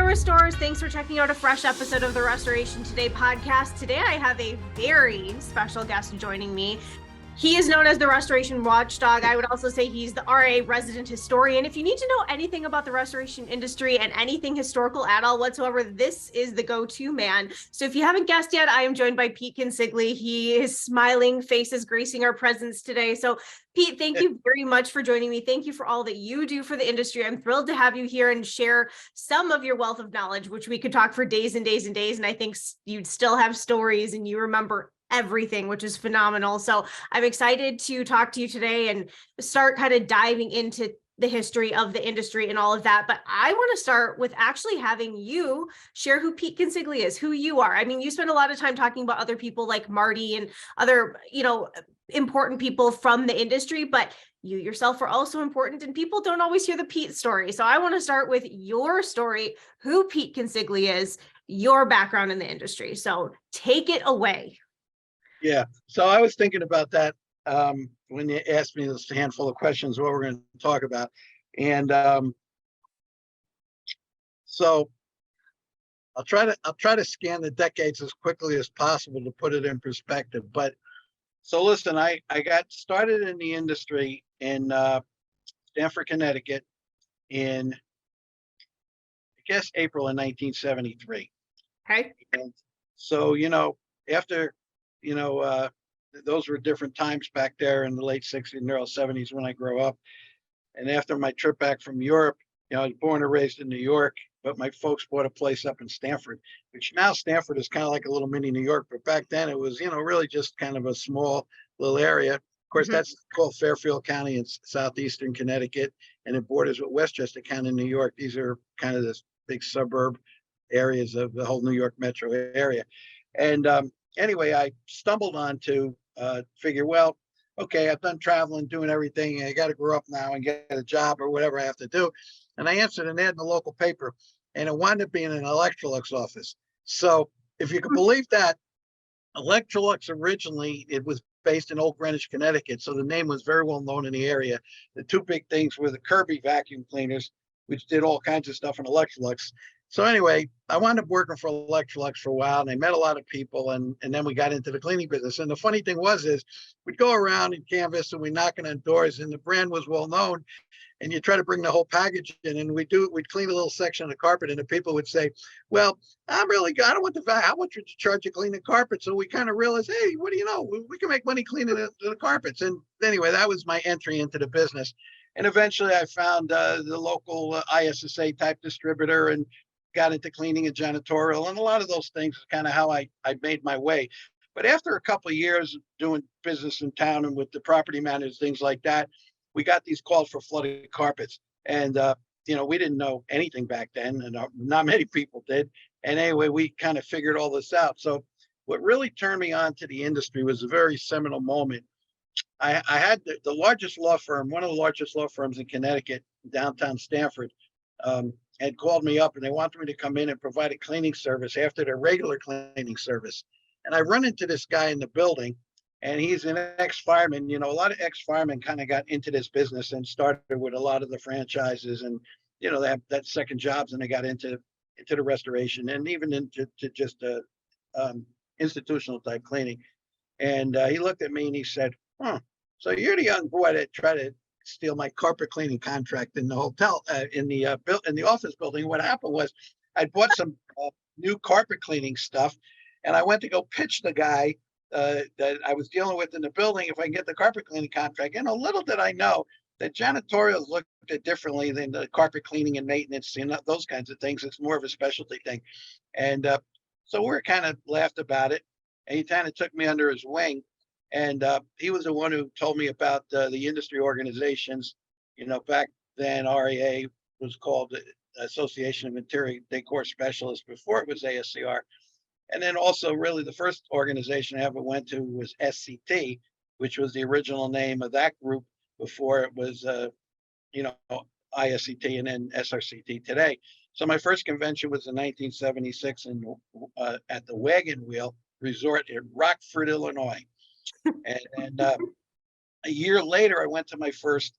Restorers, thanks for checking out a fresh episode of the Restoration Today podcast. Today I have a very special guest joining me. He is known as the Restoration Watchdog. I would also say he's the RA resident historian. If you need to know anything about the restoration industry and anything historical at all whatsoever, this is the go-to man. So if you haven't guessed yet, I am joined by Pete Consigli. His smiling face is gracing our presence today. So Pete, thank you very much for joining me. Thank you for all that you do for the industry. I'm thrilled to have you here and share some of your wealth of knowledge, which we could talk for days and days and days. And I think you'd still have stories and you remember everything, which is phenomenal. So I'm excited to talk to you today and start kind of diving into the history of the industry and all of that. But I want to start with actually having you share who Pete Consigli is, who you are. I mean, you spend a lot of time talking about other people like Marty and other, important people from the industry, but you yourself are also important and people don't always hear the Pete story. So I want to start with your story, who Pete Consigli is, your background in the industry. So take it away. Yeah, so I was thinking about that when you asked me this handful of questions, what we're going to talk about. And so I'll try to scan the decades as quickly as possible to put it in perspective. But so listen, I got started in the industry in Stamford, Connecticut in, I guess, April in 1973. Okay. And so, after those were different times back there in the late 60s and early 70s when I grew up. And after my trip back from Europe, I was born and raised in New York, but my folks bought a place up in Stamford, which now Stamford is kind of like a little mini New York. But back then it was, really just kind of a small little area. Of course, that's called Fairfield County in southeastern Connecticut, and it borders with Westchester County, New York. These are kind of this big suburb areas of the whole New York metro area. And anyway, I stumbled onto figure, well, okay, I've done traveling, doing everything. I got to grow up now and get a job or whatever I have to do. And I answered an ad in the local paper, and it wound up being an Electrolux office. So if you can believe that, Electrolux originally, it was based in Old Greenwich, Connecticut. So the name was very well known in the area. The two big things were the Kirby vacuum cleaners, which did all kinds of stuff in Electrolux. So anyway, I wound up working for Electrolux for a while, and I met a lot of people, and then we got into the cleaning business. And the funny thing is we'd go around and canvas, and we're knocking on doors, and the brand was well known, and you try to bring the whole package in, and we'd clean a little section of the carpet, and the people would say, well, I don't want how much would you charge to clean the carpet? So we kind of realized, hey, what do you know? We can make money cleaning the carpets. And anyway, that was my entry into the business. And eventually I found the local ISSA type distributor and got into cleaning and janitorial, and a lot of those things is kind of how I made my way. But after a couple of years doing business in town and with the property managers, things like that, we got these calls for flooded carpets. And, we didn't know anything back then, and not many people did. And anyway, we kind of figured all this out. So what really turned me on to the industry was a very seminal moment. I had the largest law firm, one of the largest law firms in Connecticut, downtown Stamford, had called me up, and they wanted me to come in and provide a cleaning service after their regular cleaning service. And I run into this guy in the building, and he's an ex-fireman. A lot of ex-firemen kind of got into this business and started with a lot of the franchises, and they have that second jobs, and they got into the restoration and even into just institutional type cleaning. And he looked at me and he said, so you're the young boy that tried to steal my carpet cleaning contract in the hotel, in the office building. What happened was I bought some new carpet cleaning stuff, and I went to go pitch the guy that I was dealing with in the building if I can get the carpet cleaning contract. Little did I know that janitorial is looked at differently than the carpet cleaning and maintenance and those kinds of things. It's more of a specialty thing. And so we're kind of laughed about it, and he kind of took me under his wing. And he was the one who told me about the industry organizations. Back then, REA was called the Association of Interior Decor Specialists before it was ASCR. And then also, really, the first organization I ever went to was SCT, which was the original name of that group before it was, ISCT and then SRCT today. So my first convention was in 1976 at the Wagon Wheel Resort in Rockford, Illinois. And a year later, I went to my first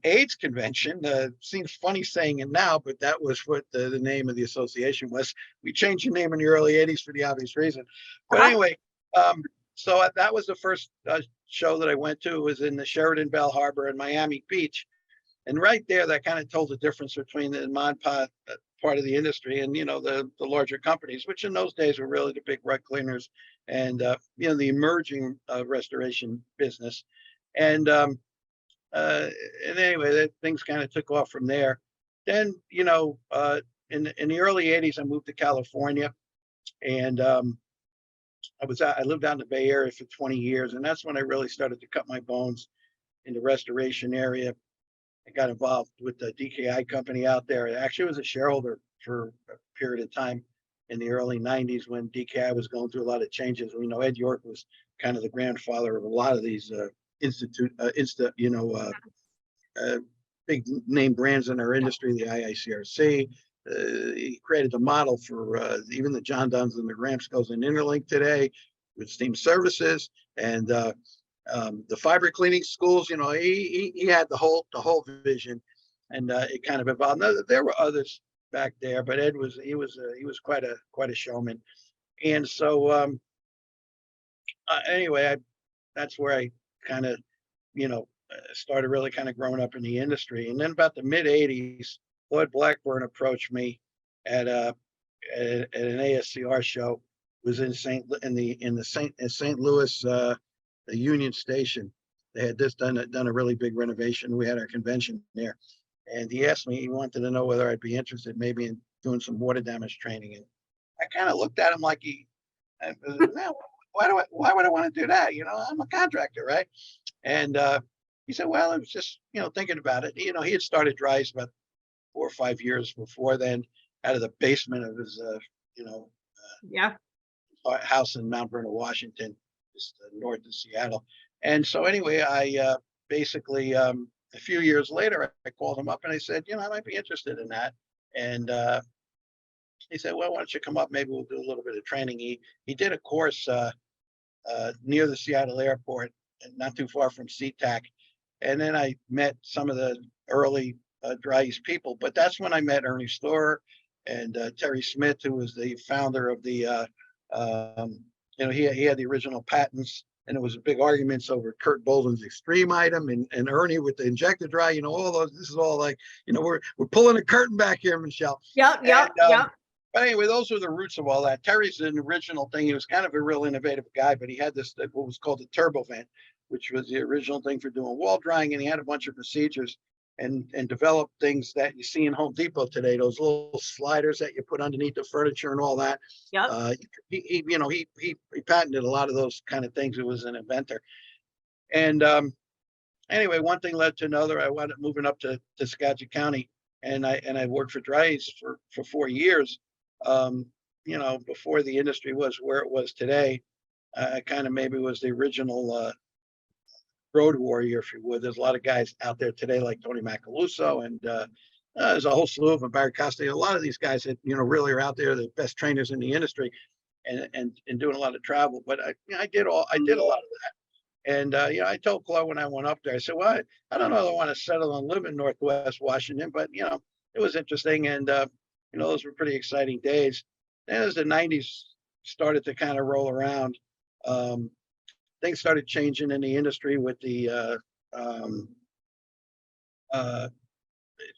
AIDS convention. Seems funny saying it now, but that was what the name of the association was. We changed the name in the early 80s for the obvious reason. But Uh-huh. anyway, so that was the first show that I went to. It was in the Sheraton Bell Harbor in Miami Beach. And right there, that kind of told the difference between the mod pod part of the industry and, the larger companies, which in those days were really the big rug cleaners and, the emerging restoration business. And, uh, and anyway, things kind of took off from there. Then, in the early 80s, I moved to California, and I lived out in the Bay Area for 20 years, and that's when I really started to cut my bones in the restoration area. I got involved with the DKI company out there. I actually was a shareholder for a period of time in the early 90s when DKI was going through a lot of changes. We know Ed York was kind of the grandfather of a lot of these big name brands in our industry, the IICRC. He created the model for even the John Dunn's and the Ramscos and Interlink today with steam services and the fiber cleaning schools. He had the whole vision, and it kind of evolved. Now, there were others back there, but Ed was quite a showman. And so anyway, that's where I kind of started really kind of growing up in the industry. And then about the mid 80s, Lloyd Blackburn approached me at an ASCR show. It was in St. Louis, the Union Station. They had just done a really big renovation. We had our convention there, and he asked me. He wanted to know whether I'd be interested maybe in doing some water damage training. And I kind of looked at him like why would I want to do that? I'm a contractor, right? And he said, well, I was just, thinking about it. He had started Dry's about 4 or 5 years before then, out of the basement of his, Yeah. house in Mount Vernon, Washington, just north of Seattle. And so anyway, I basically, a few years later, I called him up and I said, I might be interested in that. And he said, well, why don't you come up? Maybe we'll do a little bit of training. He did a course near the Seattle airport, not too far from SeaTac. And then I met some of the early Dry's people, but that's when I met Ernie Storer and Terry Smith, who was the founder of the, he had the original patents, and it was a big arguments over Kurt Bolden's extreme item and Ernie with the injector dry, all those. This is all like, we're pulling a curtain back here, Michelle. Yep. But anyway, those were the roots of all that. Terry's an original thing. He was kind of a real innovative guy, but he had this, what was called the turbo vent, which was the original thing for doing wall drying. And he had a bunch of procedures and developed things that you see in Home Depot today, those little sliders that you put underneath the furniture and all that. Yep. He patented a lot of those kind of things. It was an inventor. And anyway, one thing led to another. I wound up moving up to Skagit County, and I worked for Dry's for 4 years. Before the industry was where it was today. I kind of maybe was the original road warrior, if you would. There's a lot of guys out there today like Tony Macaluso, and there's a whole slew of them, Barry Costa. A lot of these guys that really are out there, the best trainers in the industry, and doing a lot of travel. But I did a lot of that. And I told Claude when I went up there, I said, well, I don't know if I want to settle and live in Northwest Washington, but it was interesting, and those were pretty exciting days. And as the 90s started to kind of roll around, things started changing in the industry with the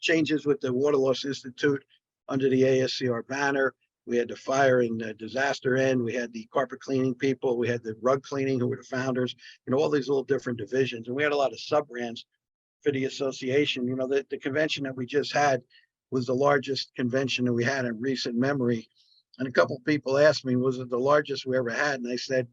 changes with the Water Loss Institute under the ASCR banner. We had the fire and disaster end. We had the carpet cleaning people. We had the rug cleaning, who were the founders, all these little different divisions. And we had a lot of sub-brands for the association. The convention that we just had was the largest convention that we had in recent memory. And a couple of people asked me, was it the largest we ever had? And I said,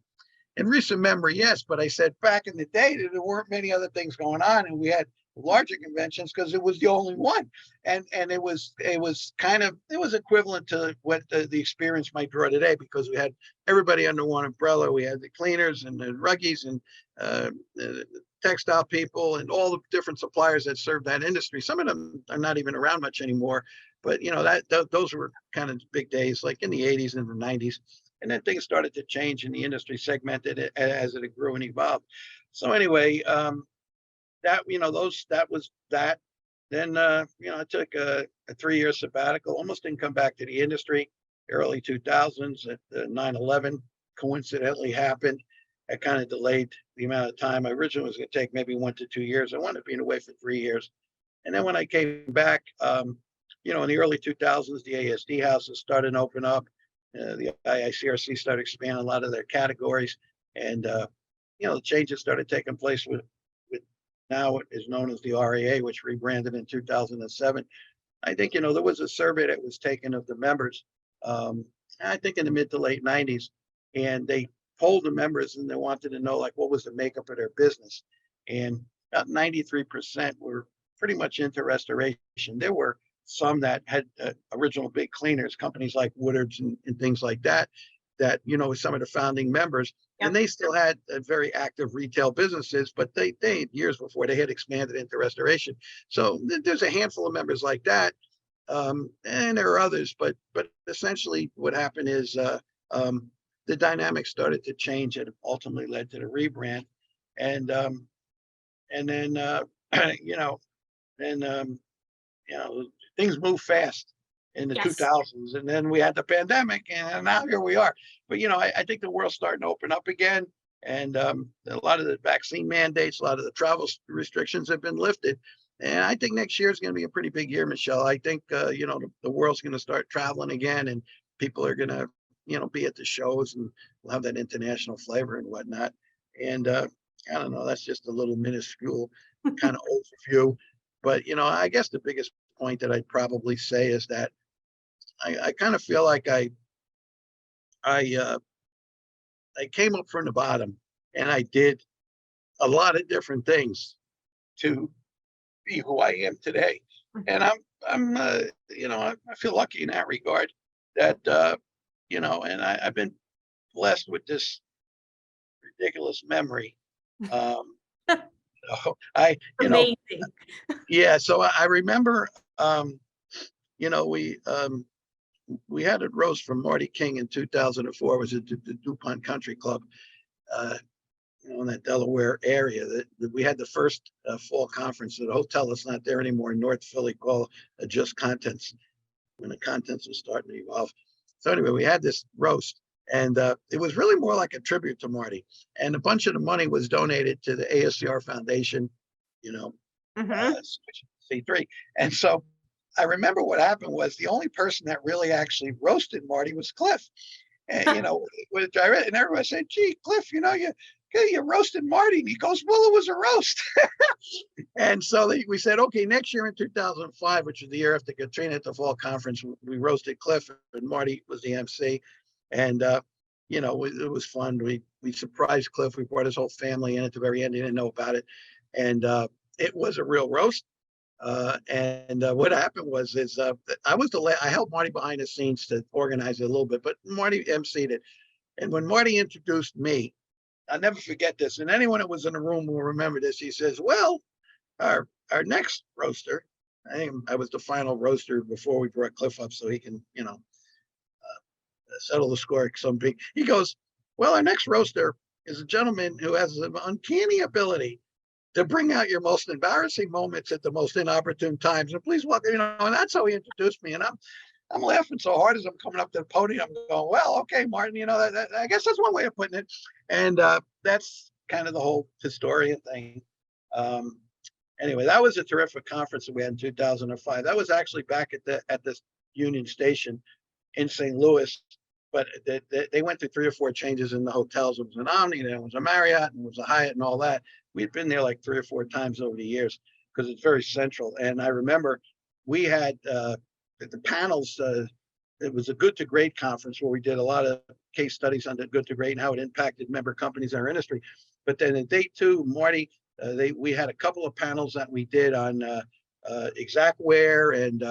in recent memory, yes. But I said, back in the day, there weren't many other things going on. And we had larger conventions because it was the only one. And it was equivalent to what the experience might draw today, because we had everybody under one umbrella. We had the cleaners and the ruggies and the textile people and all the different suppliers that served that industry. Some of them are not even around much anymore, but those were kind of big days, like in the 80s and the 90s. And then things started to change, and the industry segmented it as it grew and evolved. So anyway, that, that was that. Then, I took a 3-year sabbatical, almost didn't come back to the industry. Early 2000s at 9/11 coincidentally happened. It kind of delayed the amount of time. I originally was going to take maybe 1 to 2 years. I wound up being away for 3 years. And then when I came back, in the early 2000s, the ASD houses started to open up. The IICRC started expanding a lot of their categories. And, the changes started taking place with now what is known as the RAA, which rebranded in 2007. I think, there was a survey that was taken of the members, I think in the mid to late 90s, and they polled the members and they wanted to know, like, what was the makeup of their business. And about 93% were pretty much into restoration. There were some that had original big cleaners, companies like Woodard's and things like that, some of the founding members. Yep. And they still had very active retail businesses, but they years before they had expanded into restoration. So there's a handful of members like that. And there are others, but essentially what happened is the dynamics started to change and ultimately led to the rebrand. And then, things moved fast in the 2000s, and then we had the pandemic, and now here we are. But I think the world's starting to open up again, and a lot of the vaccine mandates, a lot of the travel restrictions have been lifted, and I think next year is going to be a pretty big year, Michelle. I think the world's going to start traveling again, and people are going to be at the shows, and we'll have that international flavor and whatnot. And I don't know, that's just a little minuscule kind of overview. But I guess the biggest point that I'd probably say is that I kind of feel like I came up from the bottom, and I did a lot of different things to be who I am today. And I feel lucky in that regard that and I've been blessed with this ridiculous memory. Amazing. Yeah. So I remember, we had a roast from Marty King in 2004. It was at the DuPont Country Club, in that Delaware area. That we had the first fall conference at a hotel that's not there anymore in North Philly called Just Contents, when the contents was starting to evolve. So anyway, we had this roast, and it was really more like a tribute to Marty. And a bunch of the money was donated to the ASCR Foundation, C3. And so I remember what happened was the only person that really actually roasted Marty was Cliff. And, and everybody said, gee, Cliff, you roasted Marty. And he goes, well, it was a roast. And so we said, okay, next year in 2005, which was the year after Katrina at the fall conference, we roasted Cliff, and Marty was the MC. And, it was fun. We surprised Cliff. We brought his whole family in at the very end. He didn't know about it. And it was a real roast. What happened was I helped Marty behind the scenes to organize it a little bit, but Marty emceed it. And when Marty introduced me, I'll never forget this. And anyone that was in the room will remember this. He says, well, our next roaster, I was the final roaster before we brought Cliff up so he can, settle the score some big. He goes, well, our next roaster is a gentleman who has an uncanny ability to bring out your most embarrassing moments at the most inopportune times. And please welcome, and that's how he introduced me. And I'm laughing so hard as I'm coming up to the podium. I'm going, well, okay, Martin, I guess that's one way of putting it. And that's kind of the whole historian thing. Anyway, that was a terrific conference that we had in 2005. That was actually back at this Union Station in St. Louis. But they went through 3 or 4 changes in the hotels. It was an Omni, and it was a Marriott, and it was a Hyatt, and all that. We'd been there like 3 or 4 times over the years because it's very central. And I remember we had the panels. It was a Good to Great conference where we did a lot of case studies on the Good to Great and how it impacted member companies in our industry. But then in day 2, Marty, we had a couple of panels that we did on Exactwear, and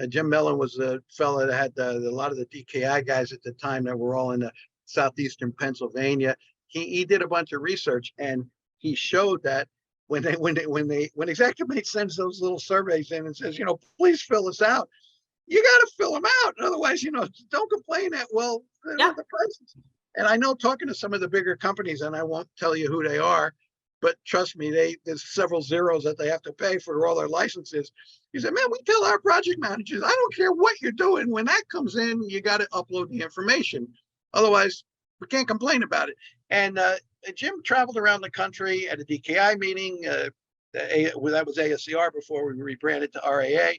Jim Mellon was the fellow that had a lot of the DKI guys at the time that were all in the southeastern Pennsylvania. He did a bunch of research, and he showed that when Exactmate sends those little surveys in and says, please fill us out, you got to fill them out. Otherwise, don't complain that, well, the prices. And I know, talking to some of the bigger companies, and I won't tell you who they are, but trust me, there's several zeros that they have to pay for all their licenses. He said, man, we tell our project managers, I don't care what you're doing. When that comes in, you got to upload the information. Otherwise, we can't complain about it. And Jim traveled around the country at a DKI meeting. That was ASCR before we rebranded to RAA.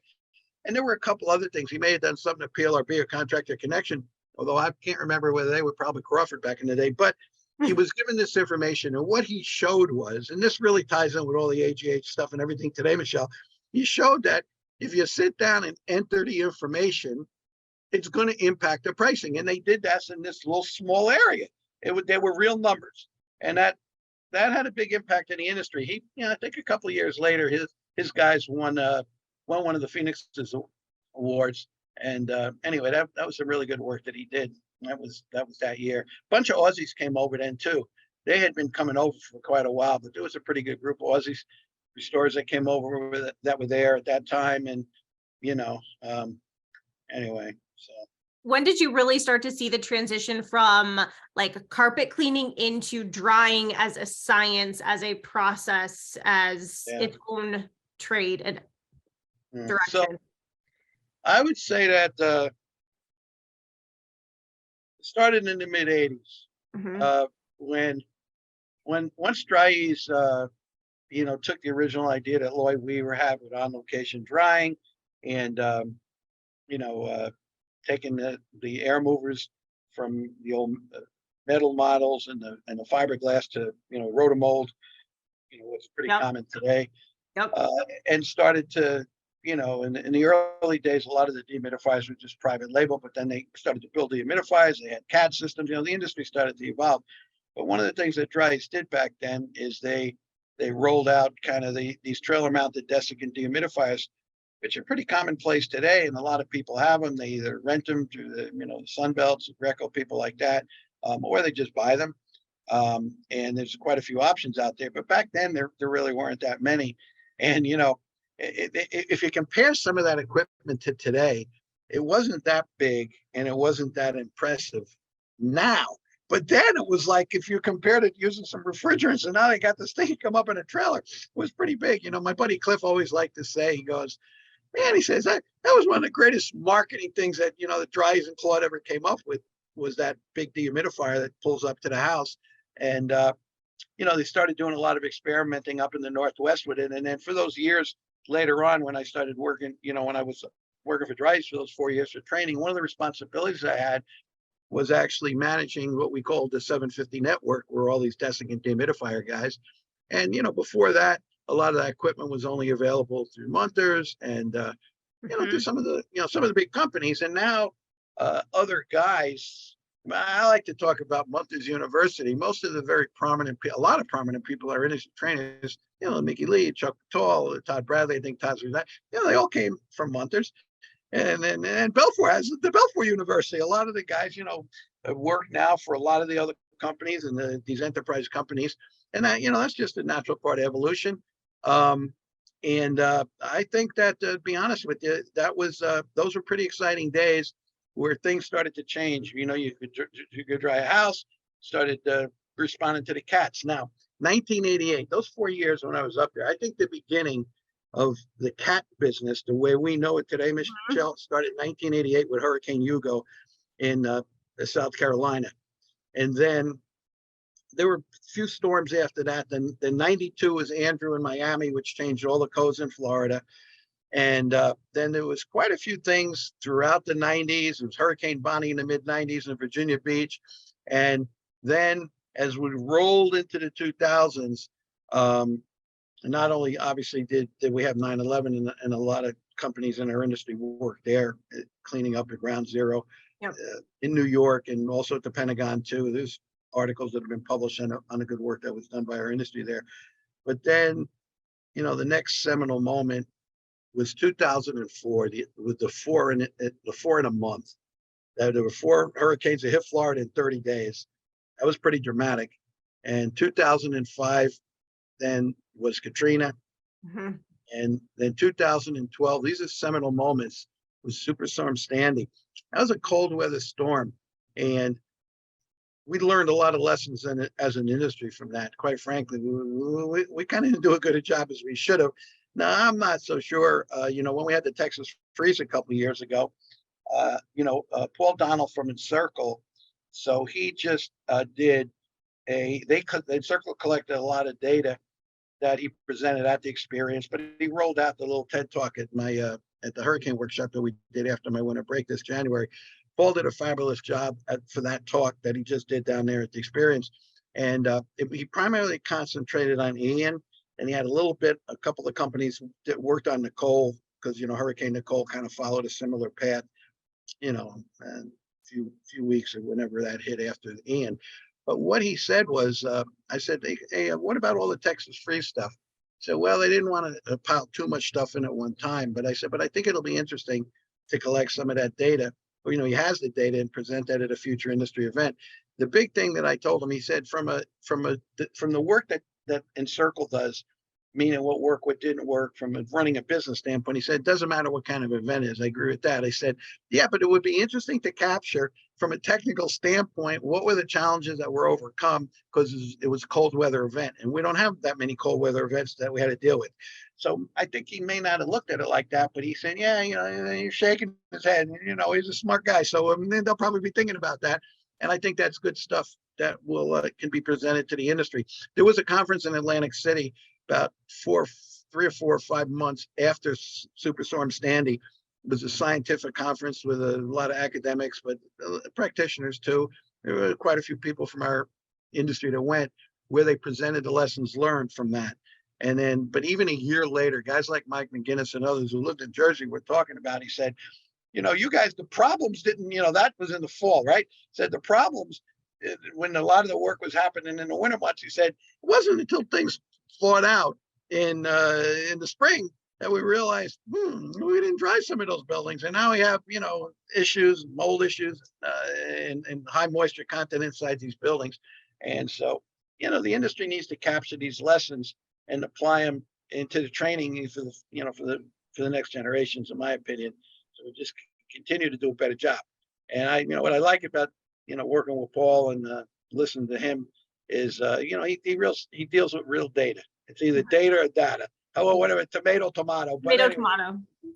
And there were a couple other things. He may have done something at PLRB or Contractor Connection, although I can't remember whether they were probably Crawford back in the day. But he was given this information, and what he showed was, and this really ties in with all the AGH stuff and everything today, Michelle, he showed that if you sit down and enter the information, it's going to impact the pricing. And they did that in this little small area. They were real numbers. And that had a big impact in the industry. He, I think a couple of years later, his guys won one of the Phoenix's awards. And anyway, that was some really good work that he did. That was that year. A bunch of Aussies came over then too. They had been coming over for quite a while, but there was a pretty good group of Aussies restorers that came over with it, that were there at that time. And anyway, so. When did you really start to see the transition from like carpet cleaning into drying as a science, as a process, as its own trade and direction? So I would say that started in the mid 80s, when once Dry-Ease, took the original idea that Lloyd Weaver had with on location drying, and taking the air movers from the old metal models and the fiberglass to rotomold, what's pretty common today, and started to in the early days, a lot of the dehumidifiers were just private label, but then they started to build the humidifiers. They had CAD systems. The industry started to evolve. But one of the things that Dry-Ease did back then is they rolled out kind of these trailer-mounted desiccant dehumidifiers, which are pretty commonplace today, and a lot of people have them. They either rent them through the the Sunbelts, Greco, people like that, or they just buy them. And there's quite a few options out there. But back then, there really weren't that many. And if you compare some of that equipment to today, it wasn't that big and it wasn't that impressive now. But then it was like, if you compared it using some refrigerants, and now they got this thing come up in a trailer, it was pretty big. My buddy Cliff always liked to say, he goes, man, he says, that was one of the greatest marketing things that, that Dry-Ease and Claude ever came up with, was that big dehumidifier that pulls up to the house. And, they started doing a lot of experimenting up in the Northwest with it. And then for those years later on, when I started working, when I was working for Dry-Ease for those 4 years for training, one of the responsibilities I had was actually managing what we called the 750 network, where all these desiccant dehumidifier guys. And, before that, a lot of that equipment was only available through Munters and, through some of the big companies. And now other guys, I like to talk about Munters University. Most of the a lot of prominent people are industry trainers, Mickey Lee, Chuck Tall, Todd Bradley, I think Todd's that, they all came from Munters. And Belfour has the Belfour University. A lot of the guys, have worked now for a lot of the other companies and these enterprise companies. And that, that's just a natural part of evolution. And I think that, to be honest with you, that was those were pretty exciting days where things started to change. You could dry a house, started responding to the cats. Now, 1988, those 4 years when I was up there, I think the beginning of the cat business, the way we know it today, Michelle, started in 1988 with Hurricane Hugo in South Carolina. And then there were a few storms after that. Then 92 was Andrew in Miami, which changed all the codes in Florida. And then there was quite a few things throughout the 90s. There was Hurricane Bonnie in the mid 90s in Virginia Beach. And then as we rolled into the 2000s, not only obviously did we have 9/11 and a lot of companies in our industry worked there, cleaning up at Ground Zero in New York, and also at the Pentagon too. There's articles that have been published on the good work that was done by our industry there. But then, the next seminal moment was 2004, with the four in a month. There were 4 hurricanes that hit Florida in 30 days. That was pretty dramatic. And 2005 then was Katrina. And then 2012, these are seminal moments, was Superstorm Sandy. That was a cold weather storm. And we learned a lot of lessons in it as an industry from that. Quite frankly, we kind of didn't do as good a job as we should have. Now, I'm not so sure. When we had the Texas freeze a couple of years ago, Paul Donald from Encircle, so he just did Encircle collected a lot of data that he presented at the experience, but he rolled out the little TED talk at at the hurricane workshop that we did after my winter break this January. Paul did a fabulous job for that talk that he just did down there at the experience. And he primarily concentrated on Ian, and he had a couple of companies that worked on Nicole, because, Hurricane Nicole kind of followed a similar path, and a few weeks or whenever that hit after Ian. But what he said was, I said, hey, what about all the Texas freeze stuff? So, well, they didn't want to pile too much stuff in at one time. But I said, but I think it'll be interesting to collect some of that data. He has the data and present that at a future industry event. The big thing that I told him, he said, from the work that Encircle does, meaning what didn't work from running a business standpoint, he said, it doesn't matter what kind of event it is. I agree with that. I said, yeah, but it would be interesting to capture from a technical standpoint, what were the challenges that were overcome, because it was a cold weather event, and we don't have that many cold weather events that we had to deal with. So I think he may not have looked at it like that, but he said, yeah, he's shaking his head, he's a smart guy. So they'll probably be thinking about that. And I think that's good stuff that can be presented to the industry. There was a conference in Atlantic City about 3 or 4 or 5 months after Superstorm Sandy. It was a scientific conference with a lot of academics, but practitioners too. There were quite a few people from our industry that went, where they presented the lessons learned from that. And then, but even a year later, guys like Mike McGinnis and others who lived in Jersey were talking about, he said, you guys, the problems didn't, that was in the fall, right? Said the problems, when a lot of the work was happening in the winter months, he said, it wasn't until things thawed out in the spring that we realized, we didn't dry some of those buildings. And now we have, issues, mold issues, and high moisture content inside these buildings. And so, the industry needs to capture these lessons and apply them into the training for the next generations, in my opinion. So we just continue to do a better job. And what I like about, working with Paul and listening to him is, he deals with real data. It's either data or data. Oh, whatever, tomato. Tomato.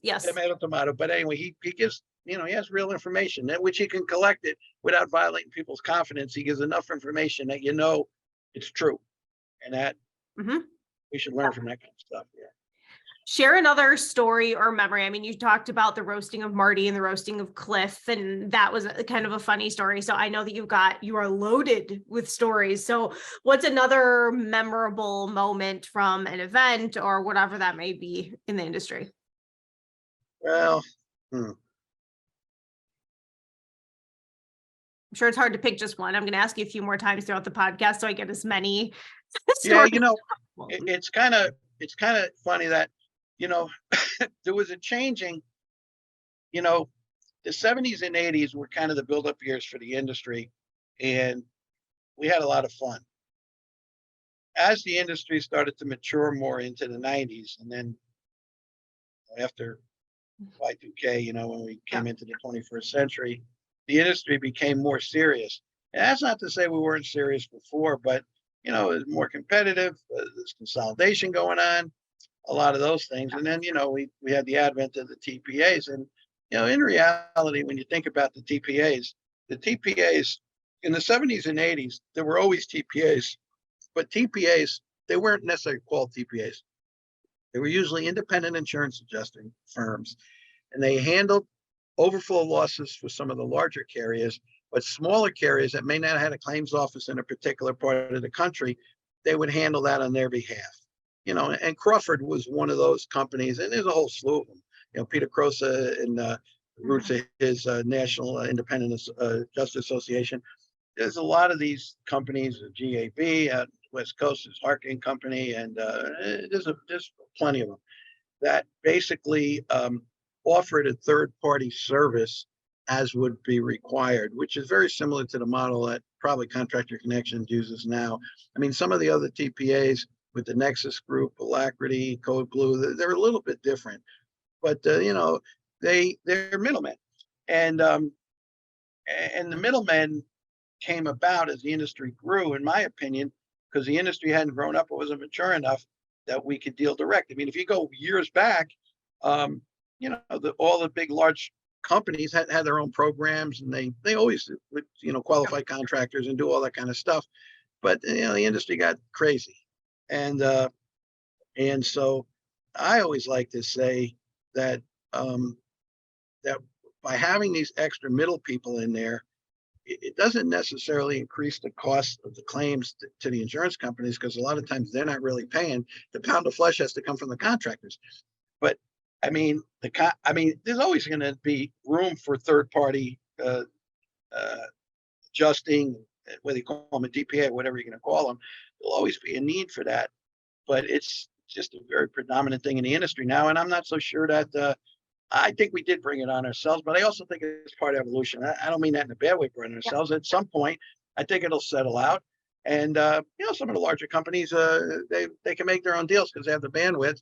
Yes. Tomato. But anyway, he gives, he has real information that which he can collect it without violating people's confidence. He gives enough information that it's true, and that we should learn from that kind of stuff. Yeah. Share another story or memory. I mean, you talked about the roasting of Marty and the roasting of Cliff, and that was kind of a funny story. So I know that you are loaded with stories. So what's another memorable moment from an event or whatever that may be in the industry? Well, I'm sure it's hard to pick just one. I'm going to ask you a few more times throughout the podcast so I get as many stories. Yeah, it's kind of funny that, there was a changing, the 70s and 80s were kind of the build-up years for the industry, and we had a lot of fun. As the industry started to mature more into the 90s, and then after Y2K, when we came into the 21st century, the industry became more serious. And that's not to say we weren't serious before, but, it was more competitive. There's consolidation going on. A lot of those things. And then, we had the advent of the TPAs. And, in reality, when you think about the TPAs in the 70s and 80s, there were always TPAs, but TPAs, they weren't necessarily called TPAs. They were usually independent insurance adjusting firms, and they handled overflow losses for some of the larger carriers, but smaller carriers that may not have had a claims office in a particular part of the country, they would handle that on their behalf. And Crawford was one of those companies, and there's a whole slew of them. Peter Crosa and roots of his National Independent Justice Association. There's a lot of these companies, GAB, West Coast is Harkin Company, and there's plenty of them that basically offered a third-party service as would be required, which is very similar to the model that probably Contractor Connections uses now. I mean, some of the other TPAs with the Nexus Group, Alacrity, Code Blue, they're a little bit different, but they're middlemen, and the middlemen came about as the industry grew, in my opinion, because the industry hadn't grown up, it wasn't mature enough that we could deal direct. I mean, if you go years back, you know, all the big, large companies had their own programs, and they always would, you know, qualify contractors and do all that kind of stuff. But you know, the industry got crazy, and so I always like to say that that by having these extra middle people in there, it doesn't necessarily increase the cost of the claims to the insurance companies, because a lot of times they're not really paying. The pound of flesh has to come from the contractors. But I mean, there's always going to be room for third party adjusting, whether you call them a DPA, whatever you're going to call them. There'll always be a need for that. But it's just a very predominant thing in the industry now. And I'm not so sure that I think we did bring it on ourselves, but I also think it's part of evolution. I don't mean that in a bad way, bringing ourselves. At some point, I think it'll settle out. And you know, some of the larger companies, they can make their own deals because they have the bandwidth.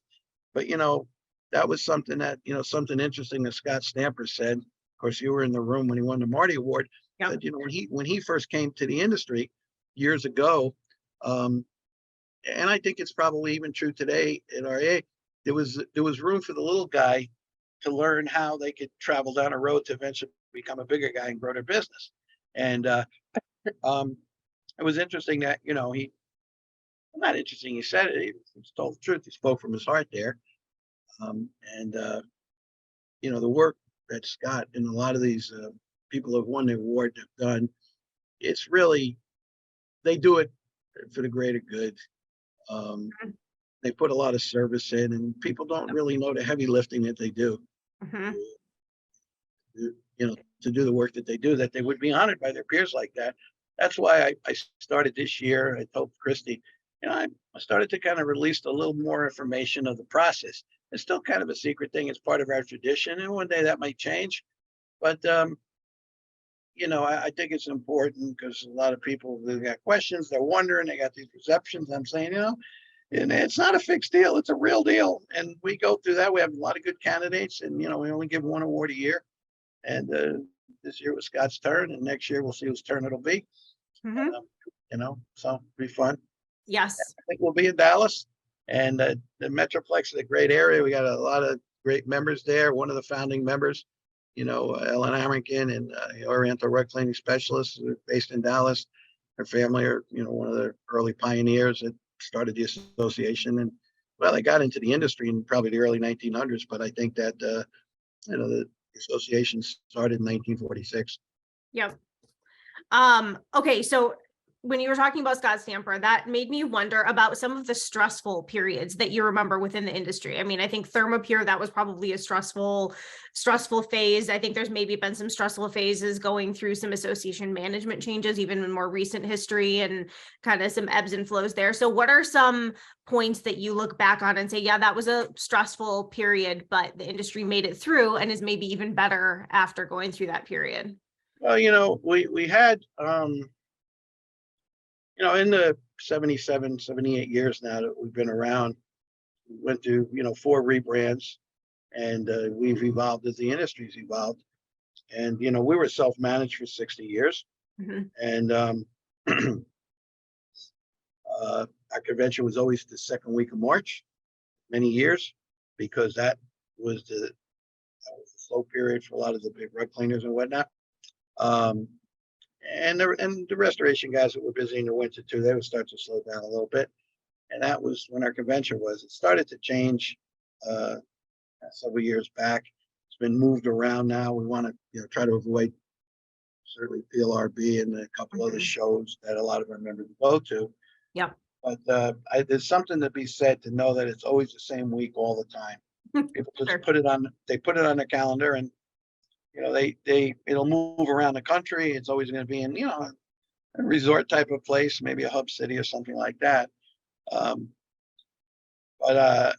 But you know, that was something that, you know, something interesting that Scott Stamper said. Of course, you were in the room when he won the Marty Award. Yeah. That, you know, when he first came to the industry years ago, and I think it's probably even true today at RA, there was room for the little guy to learn how they could travel down a road to eventually become a bigger guy and grow their business. And it was interesting that, you know, not interesting, he said it, he told the truth, he spoke from his heart there. And you know, the work that Scott and a lot of these people who have won the award have done, it's really, they do it for the greater good. They put a lot of service in, and people don't really know the heavy lifting that they do. Mm-hmm. You know, to do the work that they do, that they would be honored by their peers like that. That's why I started this year. I told Christy, you know, I started to kind of release a little more information of the process. It's still kind of a secret thing. It's part of our tradition, and one day that might change. But you know, I think it's important because a lot of people, they've got questions, they're wondering, they got these perceptions. I'm saying, you know, and it's not a fixed deal, it's a real deal. And we go through that. We have a lot of good candidates, and you know, we only give one award a year. And this year was Scott's turn, and next year we'll see whose turn it'll be. Mm-hmm. You know, so it'll be fun. Yes. I think we'll be in Dallas, and the Metroplex is a great area. We got a lot of great members there. One of the founding members, you know, Ellen Hamilton and Oriental Rug Cleaning Specialists, based in Dallas. Her family are, you know, one of the early pioneers that started the association. And well, they got into the industry in probably the early 1900s, but I think that you know, the association started in 1946. Yep. Okay, so when you were talking about Scott Stamper, that made me wonder about some of the stressful periods that you remember within the industry. I mean, I think Thermopure, that was probably a stressful phase. I think there's maybe been some stressful phases going through some association management changes, even in more recent history, and kind of some ebbs and flows there. So what are some points that you look back on and say, yeah, that was a stressful period, but the industry made it through and is maybe even better after going through that period? Well, you know, we had, you know, in the 77, 78 years now that we've been around, we went through, you know, 4 rebrands, and we've evolved as the industry's evolved. And, you know, we were self-managed for 60 years. Mm-hmm. And our convention was always the second week of March, many years, because that was the slow period for a lot of the big rug cleaners and whatnot. And the restoration guys that were busy in the winter too, they would start to slow down a little bit. And that was when our convention was. It started to change several years back. It's been moved around now. We want to, you know, try to avoid certainly PLRB and a couple other shows that a lot of our members go to. Yep. But there's something to be said to know that it's always the same week all the time. People just Sure. put it on their calendar, and you know, it'll move around the country. It's always going to be in, you know, a resort type of place, maybe a hub city or something like that. But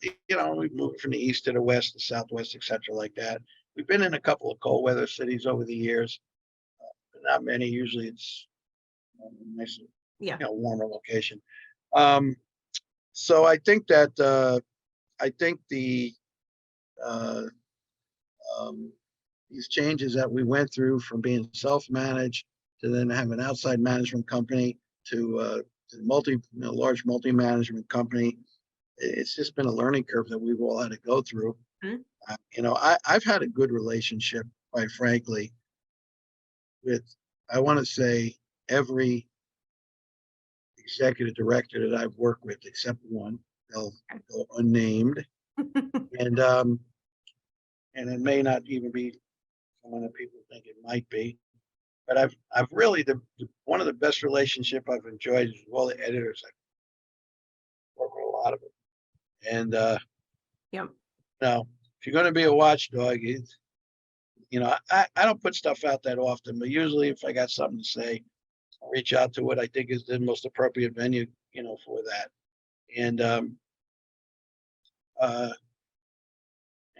you know, we've moved from the east to the west, the southwest, etc., like that. We've been in a couple of cold weather cities over the years, but not many. Usually, it's a nice, Yeah. you know, warmer location. So I think that these changes that we went through from being self-managed to then have an outside management company to large multi-management company. It's just been a learning curve that we've all had to go through. Mhm. I've had a good relationship, quite frankly, with, I want to say, every executive director that I've worked with, except one. They'll go unnamed, and it may not even be someone that people think it might be. But I've really one of the best relationship I've enjoyed is with all the editors. I've worked with a lot of them, and Yep. now if you're going to be a watchdog, I don't put stuff out that often, but usually if I got something to say, I'll reach out to what I think is the most appropriate venue, for that. And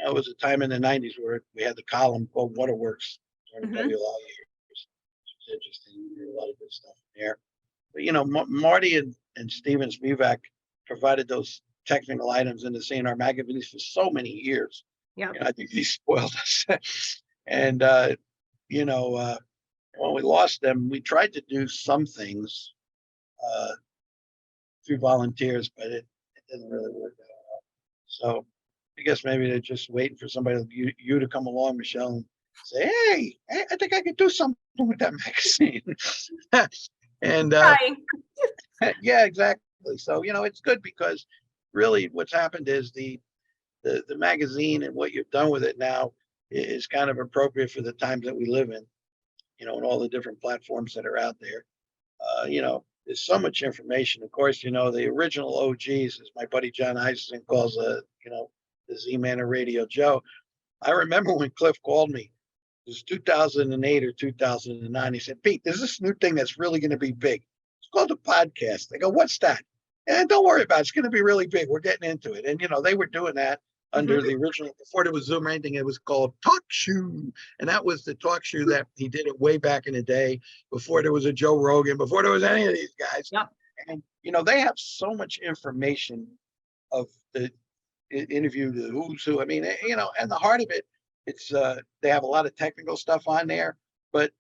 it was a time in the '90s where we had the column called Waterworks during the Mhm. WLI years, which was interesting. There were a lot of good stuff in there. But Marty and Steven Spivak provided those technical items in the CNR magazines for so many years. Yep. I think they spoiled us. And when we lost them, we tried to do some things through volunteers, but it didn't really work out well. So I guess maybe they're just waiting for somebody like you to come along, Michelle, and say, hey, I think I could do something with that magazine. And Trying. yeah, exactly. So, it's good because really what's happened is the magazine and what you've done with it now is kind of appropriate for the times that we live in, and all the different platforms that are out there. There's so much information. Of course, the original OGs, as my buddy John Isaacson calls, the Z-Man of Radio Joe. I remember when Cliff called me, it was 2008 or 2009. He said, Pete, there's this new thing that's really going to be big. It's called a podcast. I go, what's that? And don't worry about it. It's going to be really big. We're getting into it. And, they were doing that under the original, before there was Zoom or anything, it was called Talk Shoe. And that was the talk show that he did it way back in the day, before there was a Joe Rogan, before there was any of these guys. Yep. And, they have so much information of the interview, the who's who. I mean, and the heart of it, it's they have a lot of technical stuff on there, but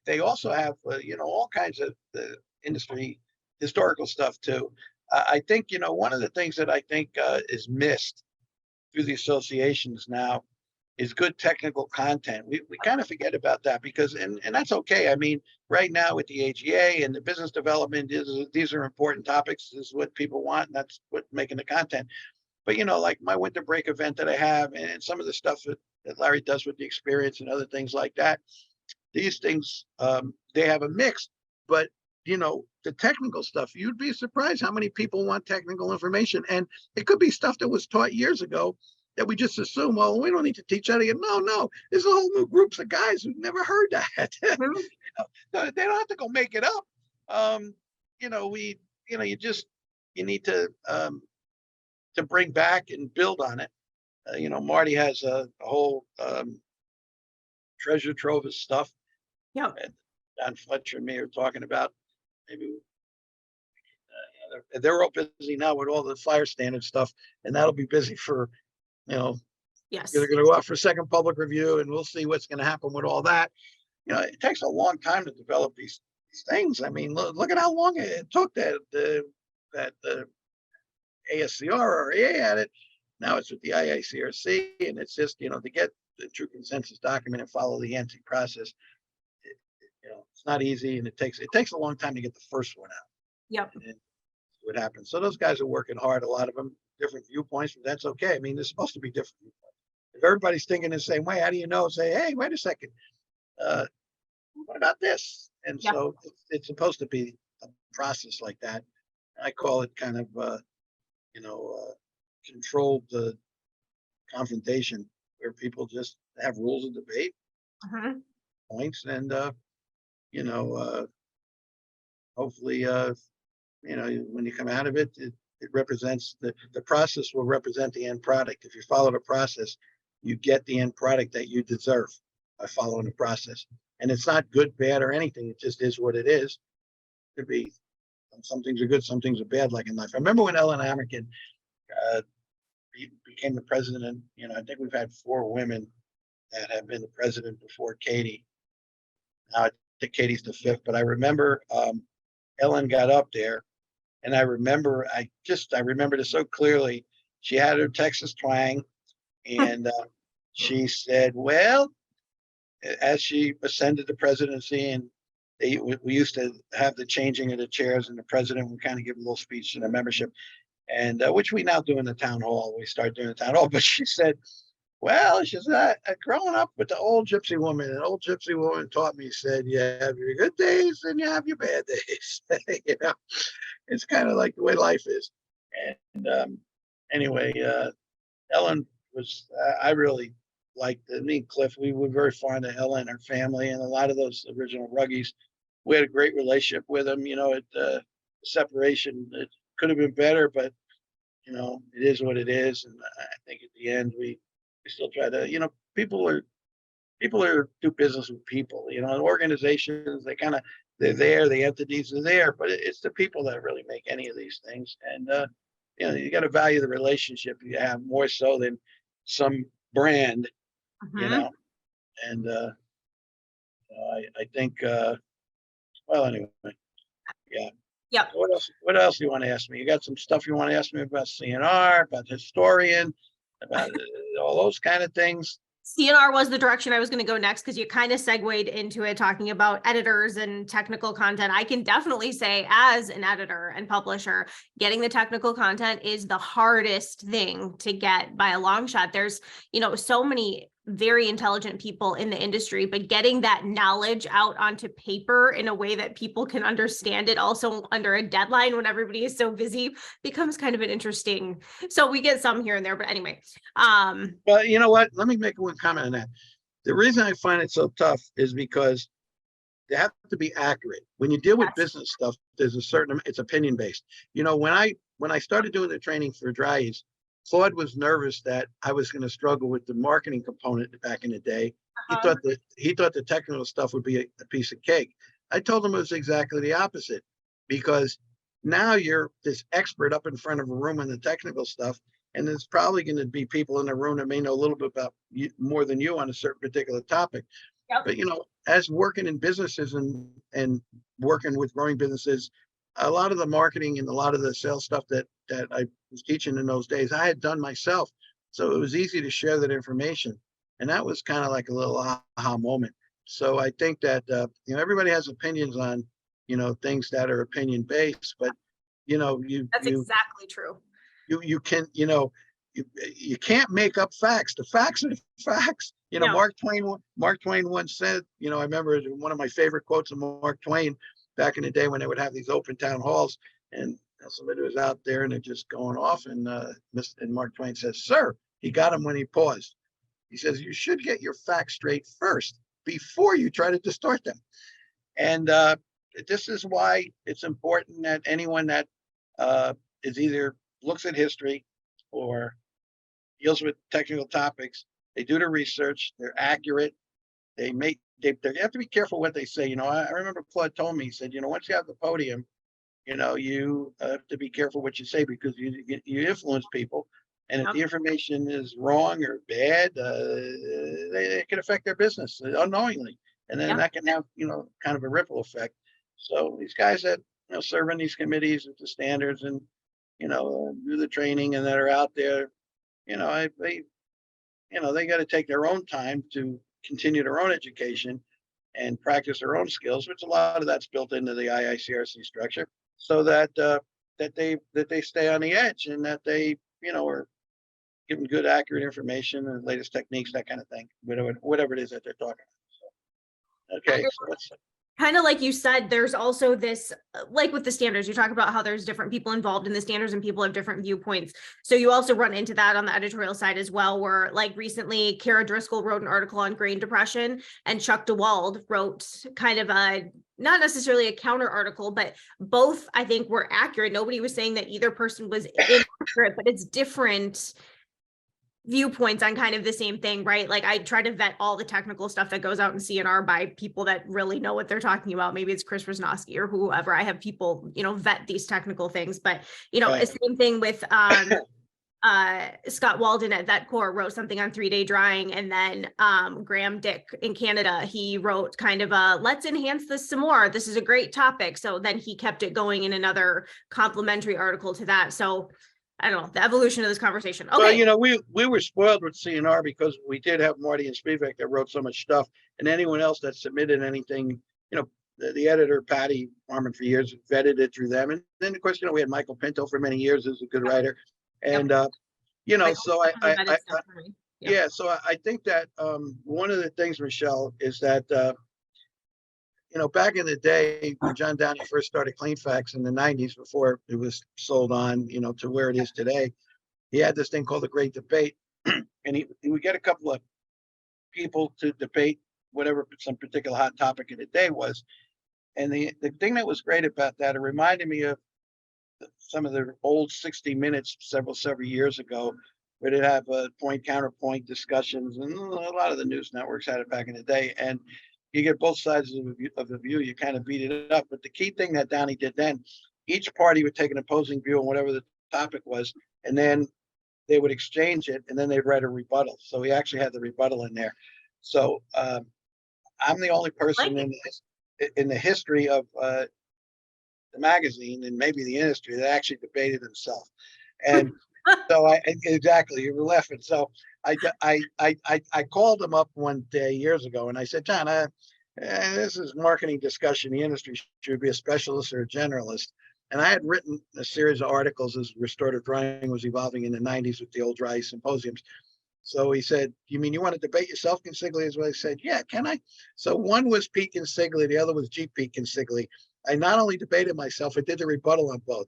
they also have, all kinds of the industry historical stuff too. I think, one of the things that I think is missed through the associations now is good technical content. We kind of forget about that because, and that's okay. I mean, right now with the AGA and the business development, these are important topics. This is what people want, and that's what making the content. But, like my winter break event that I have and some of the stuff that Larry does with the experience and other things like that, these things, they have a mix. But, the technical stuff, you'd be surprised how many people want technical information. And it could be stuff that was taught years ago that we just assume, well, we don't need to teach that again. No, there's a whole new groups of guys who've never heard that. Mhm. They don't have to go make it up. You need to bring back and build on it. Marty has a whole treasure trove of stuff. Yep. And Don Fletcher and me are talking about. Maybe they're all busy now with all the fire standard stuff, and that'll be busy for, Yes. they're going to go out for a second public review, and we'll see what's going to happen with all that. It takes a long time to develop these things. I mean, look at how long it took that the ASCR or AA had it. Now it's with the IICRC, and it's just, to get the true consensus document and follow the ANSI process. It's not easy, and it takes a long time to get the first one out. Yep. And what happens. So those guys are working hard. A lot of them different viewpoints, but that's okay. I mean, there's supposed to be different viewpoints. If everybody's thinking the same way, how do you know? Say, hey, wait a second. What about this? And Yeah. so it's supposed to be a process like that. I call it kind of, controlled confrontation, where people just have rules of debate, Mhm. points, and hopefully, when you come out of it, it represents the process will represent the end product. If you follow the process, you get the end product that you deserve by following the process. And it's not good, bad, or anything. It just is what it is. It could be some things are good, some things are bad, like in life. I remember when Ellen Amerkin became the president, and I think we've had 4 women that have been the president before Katie. Now Katie's the fifth, but I remember Ellen got up there, and I remember this so clearly. She had her Texas twang, and she said, "Well," as she ascended the presidency, and we used to have the changing of the chairs, and the president would kind of give a little speech to the membership, and which we now do in the town hall. We start doing the town hall, but she said, "Well," she said, "growing up with the old gypsy woman, an old gypsy woman taught me, said, you have your good days and you have your bad days." You know, it's kind of like the way life is. And anyway, Ellen was, I really liked me and Cliff. We were very fond of Ellen and her family, and a lot of those original Ruggies. We had a great relationship with them. You know, the separation, it could have been better, but you know, it is what it is. And I think at the end, we still try to, you know, people are do business with people, you know, and organizations, they're there, the entities are there, but it's the people that really make any of these things. And, you know, you got to value the relationship you have more so than some brand, you know, and, I think, well, anyway, yeah. Yep. What else do you want to ask me? You got some stuff you want to ask me about CNR, about historian, about all those kind of things? CNR was the direction I was going to go next, because you kind of segued into it talking about editors and technical content. I can definitely say, as an editor and publisher, getting the technical content is the hardest thing to get by a long shot. There's, you know, so many very intelligent people in the industry, but getting that knowledge out onto paper in a way that people can understand it also under a deadline when everybody is so busy becomes kind of an interesting, so we get some here and there, but anyway. Well, you know what, let me make one comment on that. The reason I find it so tough is because they have to be accurate. When you deal with business stuff, there's a certain, it's opinion based. You know, when I started doing the training for Dry's, Claude was nervous that I was going to struggle with the marketing component back in the day. He thought the technical stuff would be a piece of cake. I told him it was exactly the opposite, because now you're this expert up in front of a room on the technical stuff, and there's probably going to be people in the room that may know a little bit about you, more than you, on a certain particular topic. Yep. But you know, as working in businesses and working with growing businesses, a lot of the marketing and a lot of the sales stuff that I was teaching in those days, I had done myself. So it was easy to share that information. And that was kind of like a little aha moment. So I think that, you know, everybody has opinions on, you know, things that are opinion based, but, you know, that's exactly true. You can, you know, you can't make up facts. The facts are the facts. You know, no. Mark Twain once said, you know, I remember one of my favorite quotes of Mark Twain back in the day when they would have these open town halls, and somebody was out there and they're just going off, and Mark Twain says, "Sir," he got him when he paused. He says, "You should get your facts straight first before you try to distort them." And this is why it's important that anyone that is either looks at history or deals with technical topics, they do the research, they're accurate, they have to be careful what they say. You know, I remember Claude told me, he said, you know, once you have the podium, you know, you have to be careful what you say, because you influence people. And if the information is wrong or bad, it can affect their business unknowingly. And then that can have, you know, kind of a ripple effect. So these guys that, you know, serve in these committees with the standards and, you know, do the training and that are out there, you know, they got to take their own time to continue their own education and practice their own skills, which a lot of that's built into the IICRC structure, so that that they stay on the edge, and that they, you know, are given good, accurate information and latest techniques, that kind of thing, whatever it is that they're talking about. So, okay, so let's. Kind of like you said, there's also this, like with the standards, you talk about how there's different people involved in the standards and people have different viewpoints. So you also run into that on the editorial side as well, where like recently Kara Driscoll wrote an article on grain depression, and Chuck DeWald wrote kind of a, not necessarily a counter article, but both I think were accurate. Nobody was saying that either person was inaccurate, but it's different viewpoints on kind of the same thing, right? Like I try to vet all the technical stuff that goes out in CNR by people that really know what they're talking about. Maybe it's Chris Rosnowski or whoever. I have people, you know, vet these technical things, but you know, right. Same thing with Scott Walden at VetCorps wrote something on 3-day drying, and then Graham Dick in Canada, he wrote kind of a let's enhance this some more. This is a great topic. So then he kept it going in another complimentary article to that. So I don't know, the evolution of this conversation. Okay. Well, we were spoiled with CNR because we did have Marty and Spivak that wrote so much stuff, and anyone else that submitted anything, the editor, Patty Harmon, for years vetted it through them. And then, of course, we had Michael Pinto for many years as a good writer. And, so I think that one of the things, Michelle, is that, back in the day when John Downey first started CleanFacts in the 90s, before it was sold on, to where it is today, he had this thing called the Great Debate. And he would get a couple of people to debate whatever some particular hot topic of the day was. And the thing that was great about that, it reminded me of some of the old 60 Minutes several years ago, where they'd have point counterpoint discussions, and a lot of the news networks had it back in the day. And you get both sides of the view, you kind of beat it up. But the key thing that Downey did then, each party would take an opposing view on whatever the topic was, and then they would exchange it, and then they'd write a rebuttal. So he actually had the rebuttal in there. So I'm the only person in the history of the magazine and maybe the industry that actually debated himself. And so exactly, you were laughing. So I called him up one day years ago, and I said, John, this is marketing discussion. The industry should be a specialist or a generalist. And I had written a series of articles as restorative drying was evolving in the 90s with the old dry symposiums. So he said, you mean you want to debate yourself, Consigli? Is what I said. Yeah, can I? So one was Pete Consigli, the other was Pete Consigli. I not only debated myself, I did the rebuttal on both.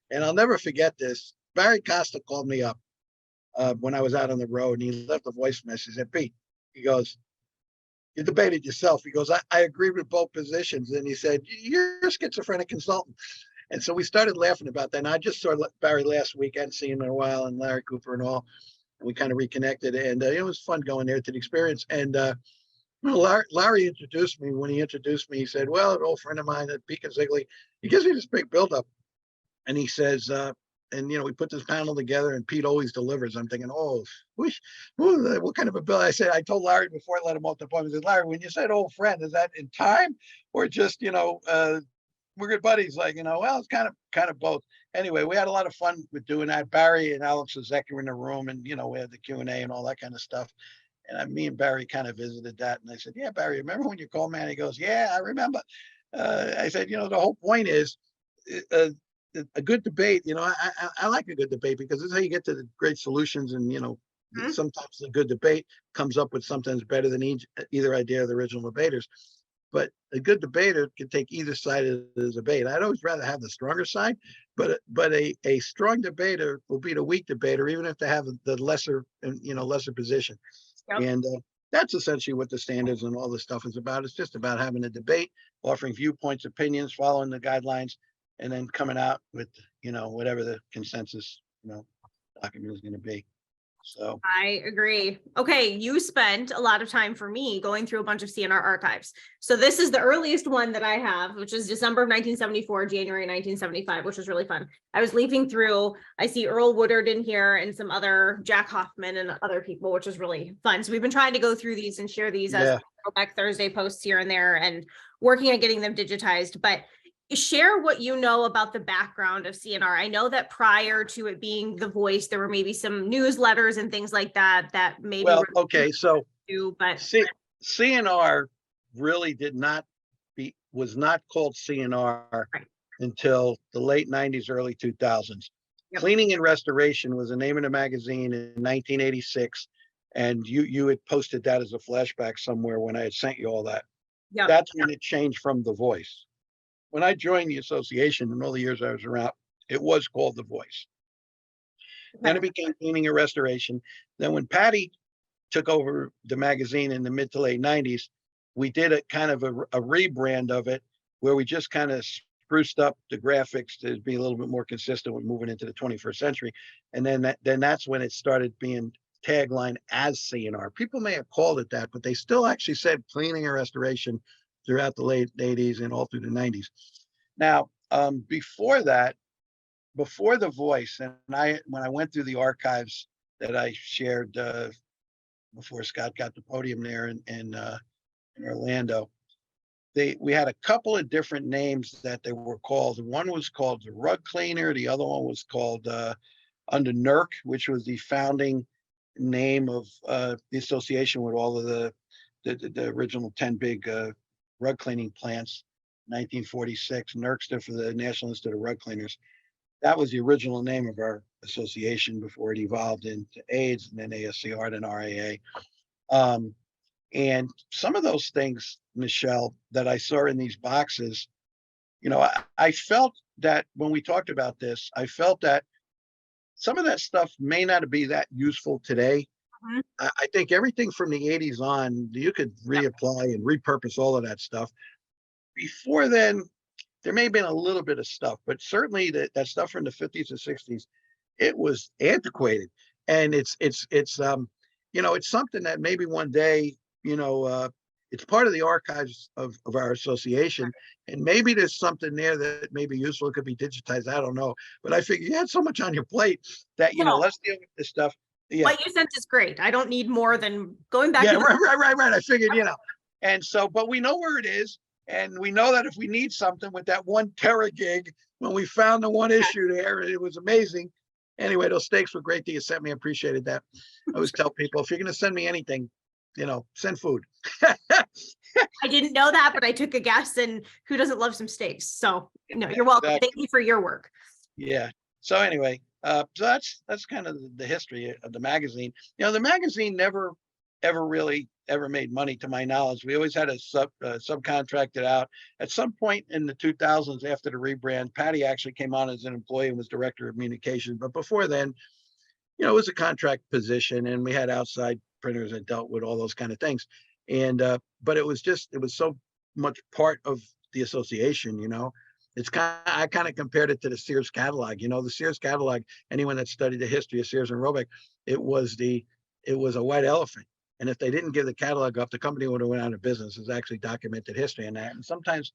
And I'll never forget this. Barry Costa called me up when I was out on the road, and he left a voice message. He said, Pete, he goes, you debated yourself. He goes, I agree with both positions. And he said, you're a schizophrenic consultant. And so we started laughing about that. And I just saw Barry last week. I hadn't seen him in a while, and Larry Cooper and all. And we kind of reconnected, and it was fun going there to the experience. And Larry introduced me. When he introduced me, he said, well, an old friend of mine, Pete Consigli, he gives me this big buildup. And he says, we put this panel together, and Pete always delivers. I'm thinking, what kind of a bill? I told Larry before I let him off the point, I said, Larry, when you said old friend, is that in time or just, we're good buddies? Like, well, it's kind of both. Anyway, we had a lot of fun with doing that. Barry and Alex Zek were in the room, and, we had the Q&A and all that kind of stuff. And me and Barry kind of visited that. And I said, yeah, Barry, remember when you called, man? He goes, yeah, I remember. I said, the whole point is a good debate. I like a good debate because this is how you get to the great solutions. And, sometimes a good debate comes up with sometimes better than either idea of the original debaters. But a good debater can take either side of the debate. I'd always rather have the stronger side, but a strong debater will beat a weak debater, even if they have the lesser position. Yep. And that's essentially what the standards and all this stuff is about. It's just about having a debate, offering viewpoints, opinions, following the guidelines, and then coming out with, whatever the consensus, document is going to be. So I agree. Okay, you spent a lot of time for me going through a bunch of CNR archives. So this is the earliest one that I have, which is December of 1974, January 1975, which was really fun. I was leafing through, I see Earl Woodard in here and some other Jack Hoffman and other people, which was really fun. So we've been trying to go through these and share these as Throwback Thursday posts here and there and working on getting them digitized. But share what you know about the background of CNR. I know that prior to it being The Voice, there were maybe some newsletters and things like that maybe. Well, okay, so but CNR really was not called CNR until the late 90s, early 2000s. Yep. Cleaning and Restoration was the name of the magazine in 1986, and you had posted that as a flashback somewhere when I had sent you all that. Yep. That's when it changed from The Voice. When I joined the association and all the years I was around, it was called The Voice. Okay. Then it became Cleaning and Restoration. Then when Patty took over the magazine in the mid to late 90s, we did a kind of a rebrand of it where we just kind of spruced up the graphics to be a little bit more consistent with moving into the 21st century. And then that's when it started being tagline as CNR. People may have called it that, but they still actually said Cleaning and Restoration throughout the late 80s and all through the 90s. Now, before that, before The Voice, and when I went through the archives that I shared before Scott got the podium there in Orlando, we had a couple of different names that they were called. One was called the Rug Cleaner. The other one was called under NERC, which was the founding name of the association with all of the original 10 big rug cleaning plants. 1946, NERC stood for the National Institute of Rug Cleaners. That was the original name of our association before it evolved into AIDS and then ASCR and RAA. And some of those things, Michelle, that I saw in these boxes, I felt that when we talked about this, I felt that some of that stuff may not be that useful today. Mhm. I think everything from the 80s on, you could reapply and repurpose all of that stuff. Before then, there may have been a little bit of stuff, but certainly that stuff from the 50s and 60s, it was antiquated. And it's something that maybe one day, it's part of the archives of our association. And maybe there's something there that may be useful. It could be digitized. I don't know. But I figure you had so much on your plate that, No. let's deal with this stuff. Yeah. What you sent is great. I don't need more than going back. Yeah, right. I figured, and so, but we know where it is. And we know that if we need something with that 1 tera gig, when we found the one issue there, it was amazing. Anyway, those steaks were great that you sent me. I appreciated that. I always tell people, if you're going to send me anything, send food. I didn't know that, but I took a guess, and who doesn't love some steaks? So no, you're welcome. Exactly. Thank you for your work. Yeah. So anyway, so that's kind of the history of the magazine. The magazine never really made money to my knowledge. We always had a subcontracted out. At some point in the 2000s, after the rebrand, Patty actually came on as an employee and was director of communications. But before then, it was a contract position, and we had outside printers that dealt with all those kind of things. And but it was so much part of the association. I kind of compared it to the Sears catalog. The Sears catalog, anyone that studied the history of Sears and Roebuck, it was a white elephant. And if they didn't give the catalog up, the company would have went out of business. There's actually documented history in that. And sometimes,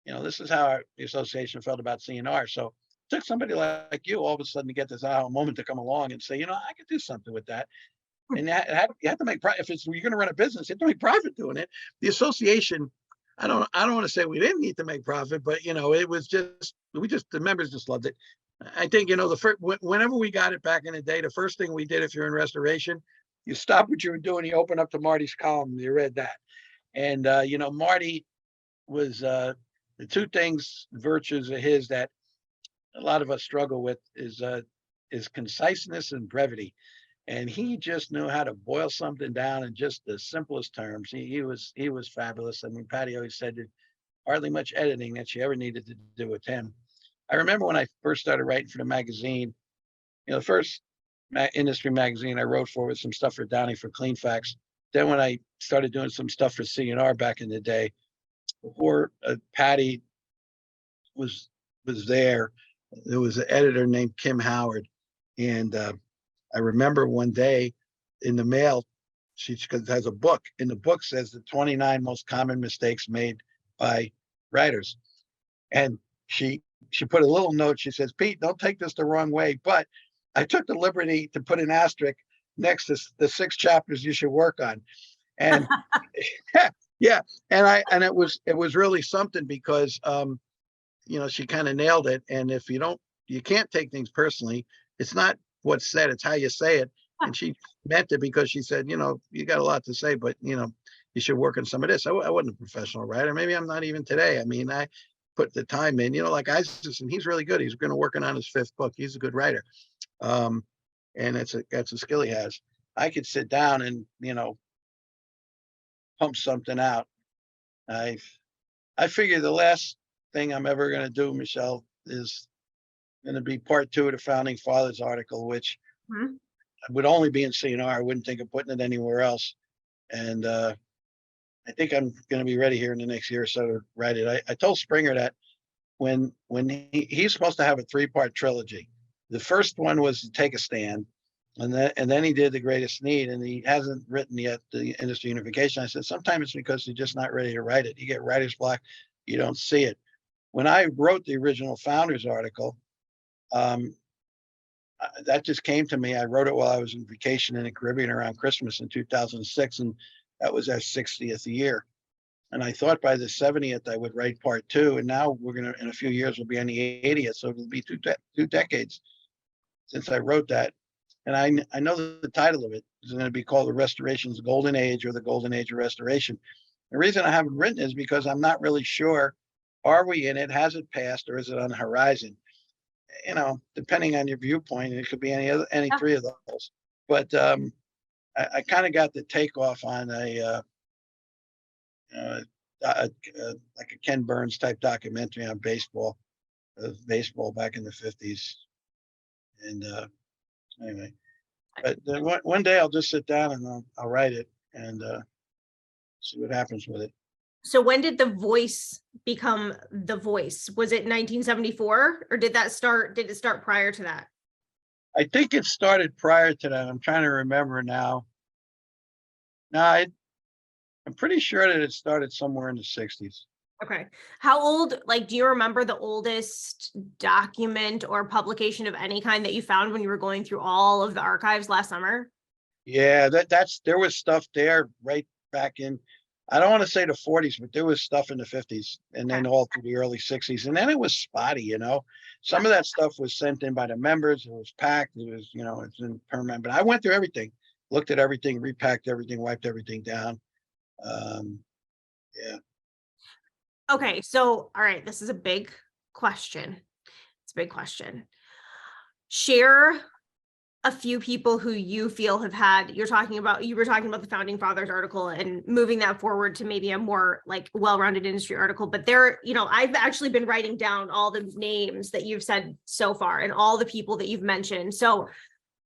this is how the association felt about CNR. So it took somebody like you all of a sudden to get this aha moment to come along and say, I could do something with that. And you have to make profit. If you're going to run a business, you have to make profit doing it. The association, I don't want to say we didn't need to make profit, but it was the members just loved it. I think whenever we got it back in the day, the first thing we did, if you're in restoration, you stop what you were doing, you open up to Marty's column, and you read that. And Marty was the two virtues of his that a lot of us struggle with is conciseness and brevity. And he just knew how to boil something down in just the simplest terms. He was fabulous. I mean, Patty always said that hardly much editing that she ever needed to do with him. I remember when I first started writing for the magazine, the first industry magazine I wrote for was some stuff for Downey for Clean Facts. Then when I started doing some stuff for CNR back in the day, before Patty was there was an editor named Kim Howard. And I remember one day in the mail, she has a book, and the book says the 29 most common mistakes made by writers. And she put a little note. She says, Pete, don't take this the wrong way, but I took the liberty to put an asterisk next to the 6 chapters you should work on. And yeah, and it was really something because she kind of nailed it. And if you can't take things personally. It's not what's said, it's how you say it. And she meant it because she said, you got a lot to say, but you should work on some of this. I wasn't a professional writer. Maybe I'm not even today. I mean, I put the time in, like Isaacson, he's really good. He's going to working on his 5th book. He's a good writer. And that's a skill he has. I could sit down and, pump something out. I figure the last thing I'm ever going to do, Michelle, is going to be part 2 of the Founding Fathers article, which would only be in CNR. I wouldn't think of putting it anywhere else. And I think I'm going to be ready here in the next year or so to write it. I told Springer that when he's supposed to have a 3-part trilogy. The first one was to Take a Stand, and then he did The Greatest Need, and he hasn't written yet the Industry Unification. I said, sometimes it's because you're just not ready to write it. You get writer's block, you don't see it. When I wrote the original Founders article, Um, that just came to me. I wrote it while I was on vacation in the Caribbean around Christmas in 2006, and that was our 60th year. And I thought by the 70th I would write part two, and now we're gonna in a few years we'll be on the 80th, so it'll be two decades since I wrote that. And I know that the title of it is going to be called The Restoration's Golden Age or The Golden Age of Restoration. The reason I haven't written is because I'm not really sure. Are we in it? Has it passed, or is it on the horizon? Depending on your viewpoint, it could be any Yeah. three of those. But I kind of got the takeoff on uh, like a Ken Burns type documentary on baseball back in the 50s. And anyway, but one day I'll just sit down and I'll write it and see what happens with it. So when did The Voice become The Voice? Was it 1974 or did it start prior to that? I think it started prior to that. I'm trying to remember now. No, I'm pretty sure that it started somewhere in the 60s. Okay. How old, do you remember the oldest document or publication of any kind that you found when you were going through all of the archives last summer? Yeah, there was stuff there right back in, I don't want to say the 40s, but there was stuff in the 50s and then all through the early 60s. And then it was spotty. Some of that stuff was sent in by the members. It was packed. It was, it's in permanent. But I went through everything, looked at everything, repacked everything, wiped everything down. Yeah. Okay, so all right, this is a big question. It's a big question. Share a few people who you feel have had, you were talking about the Founding Fathers article and moving that forward to maybe a more well-rounded industry article, but I've actually been writing down all the names that you've said so far and all the people that you've mentioned. So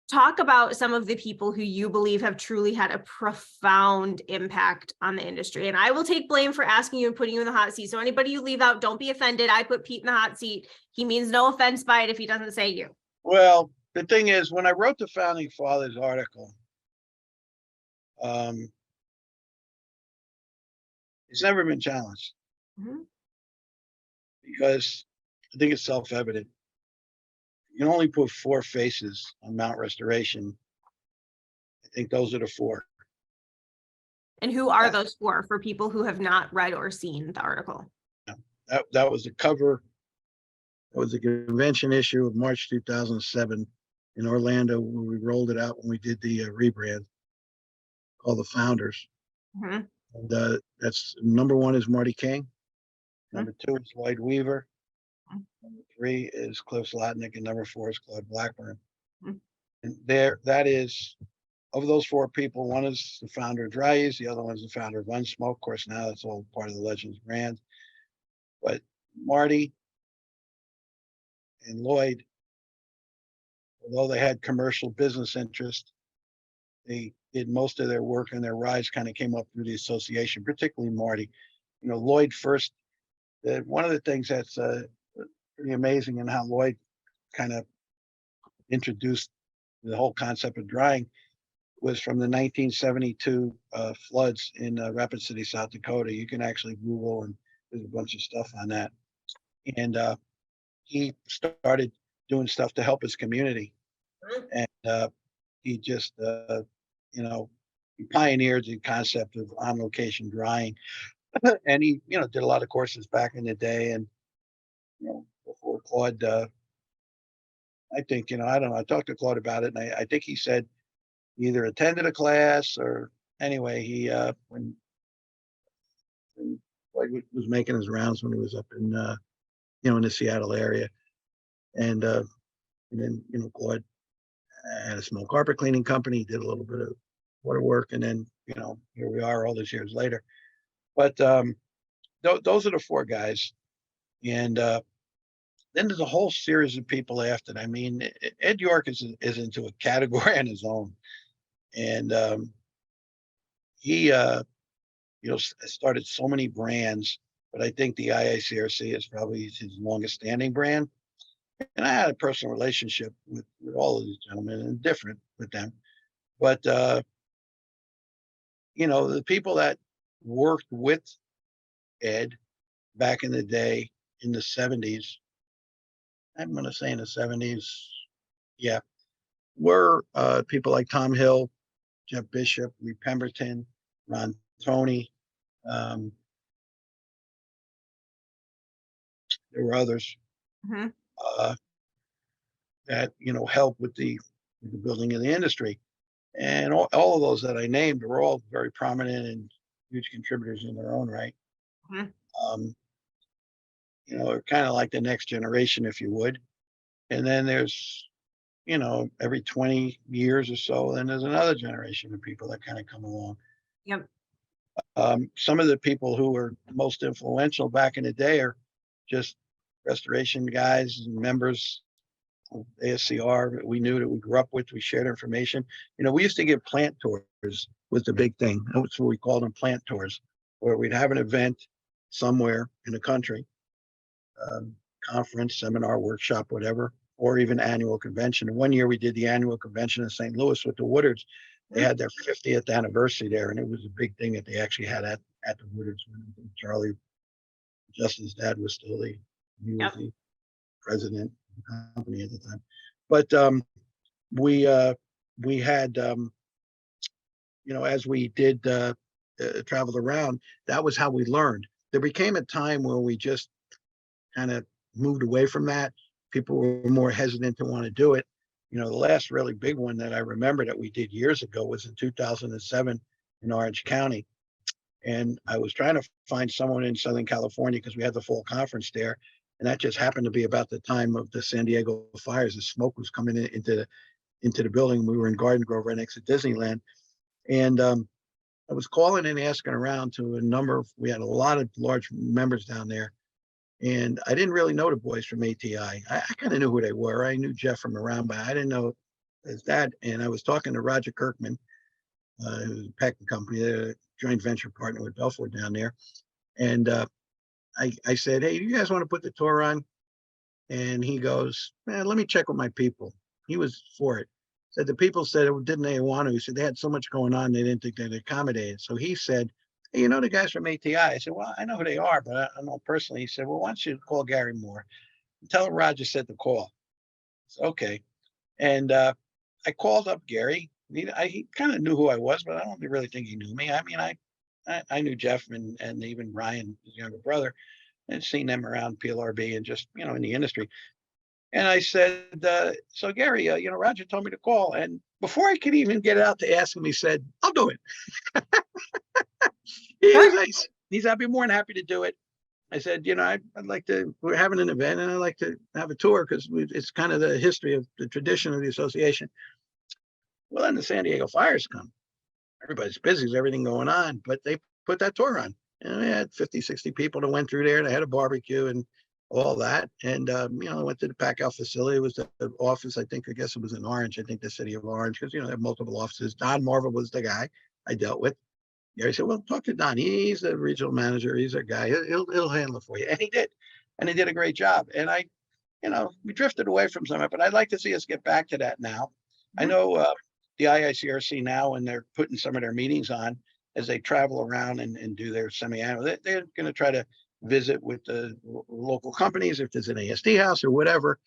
talk about some of the people who you believe have truly had a profound impact on the industry. And I will take blame for asking you and putting you in the hot seat. So anybody you leave out, don't be offended. I put Pete in the hot seat. He means no offense by it if he doesn't say you. Well, the thing is, when I wrote the Founding Fathers article, it's never been challenged because I think it's self-evident. You can only put 4 faces on Mount Restoration. I think those are the 4. And who are those 4 for people who have not read or seen the article? That was the cover. It was a convention issue of March 2007 in Orlando when we rolled it out when we did the rebrand called The Founders. And that's number 1 is Marty King. Number 2 is Lloyd Weaver. Number 3 is Cliff Zlotnick, and number 4 is Claude Blackburn. And that is, of those 4 people, one is the founder of Dry Ease, the other one is the founder of Unsmoke. Of course, now it's all part of the Legends brand. But Marty and Lloyd, although they had commercial business interest, they did most of their work and their rise kind of came up through the association, particularly Marty. Lloyd first, one of the things that's pretty amazing in how Lloyd kind of introduced the whole concept of drying was from the 1972 floods in Rapid City, South Dakota. You can actually Google, and there's a bunch of stuff on that. And he started doing stuff to help his community. And he just, he pioneered the concept of on-location drying. And he, did a lot of courses back in the day. And, before Claude, I think, I don't know, I talked to Claude about it, and I think he said he either attended a class or anyway, he, when Claude was making his rounds when he was up in, in the Seattle area. And then, Claude had a small carpet cleaning company, did a little bit of water work, and then, here we are all these years later. But those are the 4 guys. And then there's a whole series of people after that. I mean, Ed York is into a category on his own. And he, started so many brands, but I think the IICRC is probably his longest standing brand. And I had a personal relationship with all of these gentlemen and different with them. But, the people that worked with Ed back in the day in the 70s, I'm going to say in the 70s, yeah, were people like Tom Hill, Jeff Bishop, Lee Pemberton, Ron Toney. Um, there were others Hmm. uh, that helped with the building of the industry, and all of those that I named were all very prominent and huge contributors in their own right. Hmm. Um, they're kind of like the next generation, if you would. And then there's every 20 years or so, then there's another generation of people that kind of come along. Yep. Some of the people who were most influential back in the day are just restoration guys and members of ASCR. We knew that we grew up with, we shared information. We used to give plant tours was the big thing. That's what we called them, plant tours, where we'd have an event somewhere in the country, um, conference, seminar, workshop, whatever, or even annual convention. And one year we did the annual convention in St. Louis with the Woodards. They had their 50th anniversary there, and it was a big thing that they actually had at the Woodards. Charlie, Justin's dad, was still he was Yep. the president of the company at the time. But we had as we did travel around, that was how we learned. There became a time where we just kind of moved away from that. People were more hesitant to want to do it. The last really big one that I remember that we did years ago was in 2007 in Orange County. And I was trying to find someone in Southern California because we had the fall conference there. And that just happened to be about the time of the San Diego fires. The smoke was coming into the building. We were in Garden Grove right next to Disneyland. And I was calling and asking around to a number of, we had a lot of large members down there. And I didn't really know the boys from ATI. I kind of knew who they were. I knew Jeff from around, but I didn't know his dad. And I was talking to Roger Kirkman, who's a packing company, a joint venture partner with Belfort down there. And I said, hey, do you guys want to put the tour on? And he goes, man, let me check with my people. He was for it. Said the people said, didn't they want to? He said they had so much going on, they didn't think they'd accommodate it. So he said, hey, the guys from ATI? I said, well, I know who they are, but I know personally. He said, well, why don't you call Gary Moore and tell him Roger said to call. I said, okay. And I called up Gary. He kind of knew who I was, but I don't really think he knew me. I mean, I knew Jeff and even Ryan, his younger brother, and seen them around PLRB and just, in the industry. And I said, so Gary, Roger told me to call. And before I could even get out to ask him, he said, I'll do it. He was nice. He said, I'd be more than happy to do it. I said, I'd like to, we're having an event and I'd like to have a tour because it's kind of the history of the tradition of the association. Well, then the San Diego fires come. Everybody's busy, there's everything going on, but they put that tour on. And we had 50, 60 people that went through there. They had a barbecue and all that. And, I went to the pack out facility. It was the office. I guess it was in Orange. I think the city of Orange, because, they have multiple offices. Don Marvel was the guy I dealt with. Gary said, well, talk to Don. He's the regional manager. He's a guy. He'll handle it for you. And he did. And he did a great job. And we drifted away from some of it, but I'd like to see us get back to that now. I know the IICRC now, when they're putting some of their meetings on, as they travel around and do their semi-annual, they're going to try to visit with the local companies, if there's an ASD house or whatever,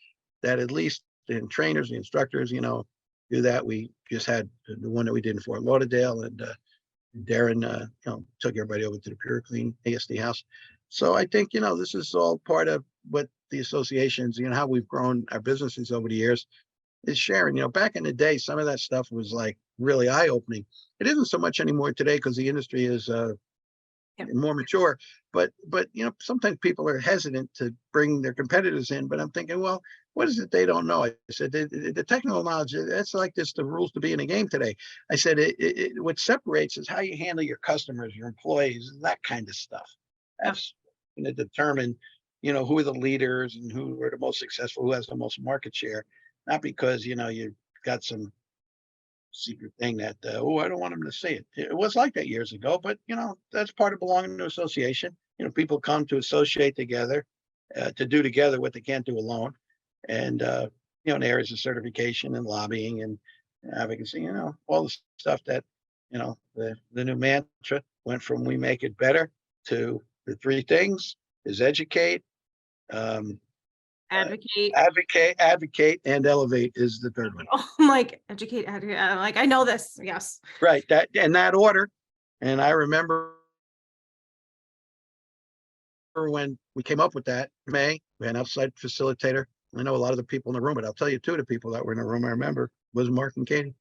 that at least the trainers, the instructors, do that. We just had the one that we did in Fort Lauderdale, and Darren, took everybody over to the Pure Clean ASD house. So I think, this is all part of what the associations, how we've grown our businesses over the years, is sharing. Back in the day, some of that stuff was like really eye-opening. It isn't so much anymore today because the industry is more mature. But sometimes people are hesitant to bring their competitors in. But I'm thinking, well, what is it they don't know? I said the technical knowledge. That's like this, the rules to be in a game today. I said what separates is how you handle your customers, your employees, that kind of stuff. That's going to determine, who are the leaders and who are the most successful, who has the most market share. Not because you've got some secret thing that I don't want them to see it. It was like that years ago, but that's part of belonging to association. People come to associate together, to do together what they can't do alone, and in areas of certification and lobbying and advocacy. All the stuff that the new mantra went from "we make it better" to the three things: is educate, Advocate. Advocate, and elevate is the third one. Oh, I'm like, educate, advocate. I'm like, I know this. Yes. Right. That in that order. And I remember when we came up with that, May, we had an outside facilitator. I know a lot of the people in the room, but I'll tell you two of the people that were in the room I remember was Mark and Katie.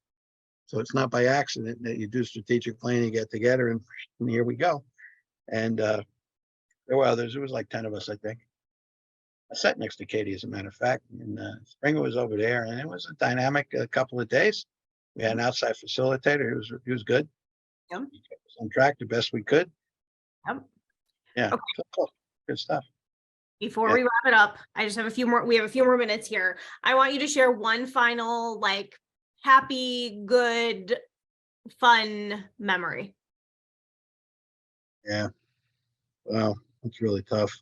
So it's not by accident that you do strategic planning, get together, and here we go. And there were others. It was like 10 of us, I think. I sat next to Katie, as a matter of fact, and Springer was over there, and it was a dynamic couple of days. We had an outside facilitator. He was good. Yep. He kept us on track the best we could. Yep. Yeah. Okay. So cool. Good stuff. Before Yeah. we wrap it up, I just have a few more. We have a few more minutes here. I want you to share one final, like, happy, good, fun memory. Yeah. Wow. That's really tough.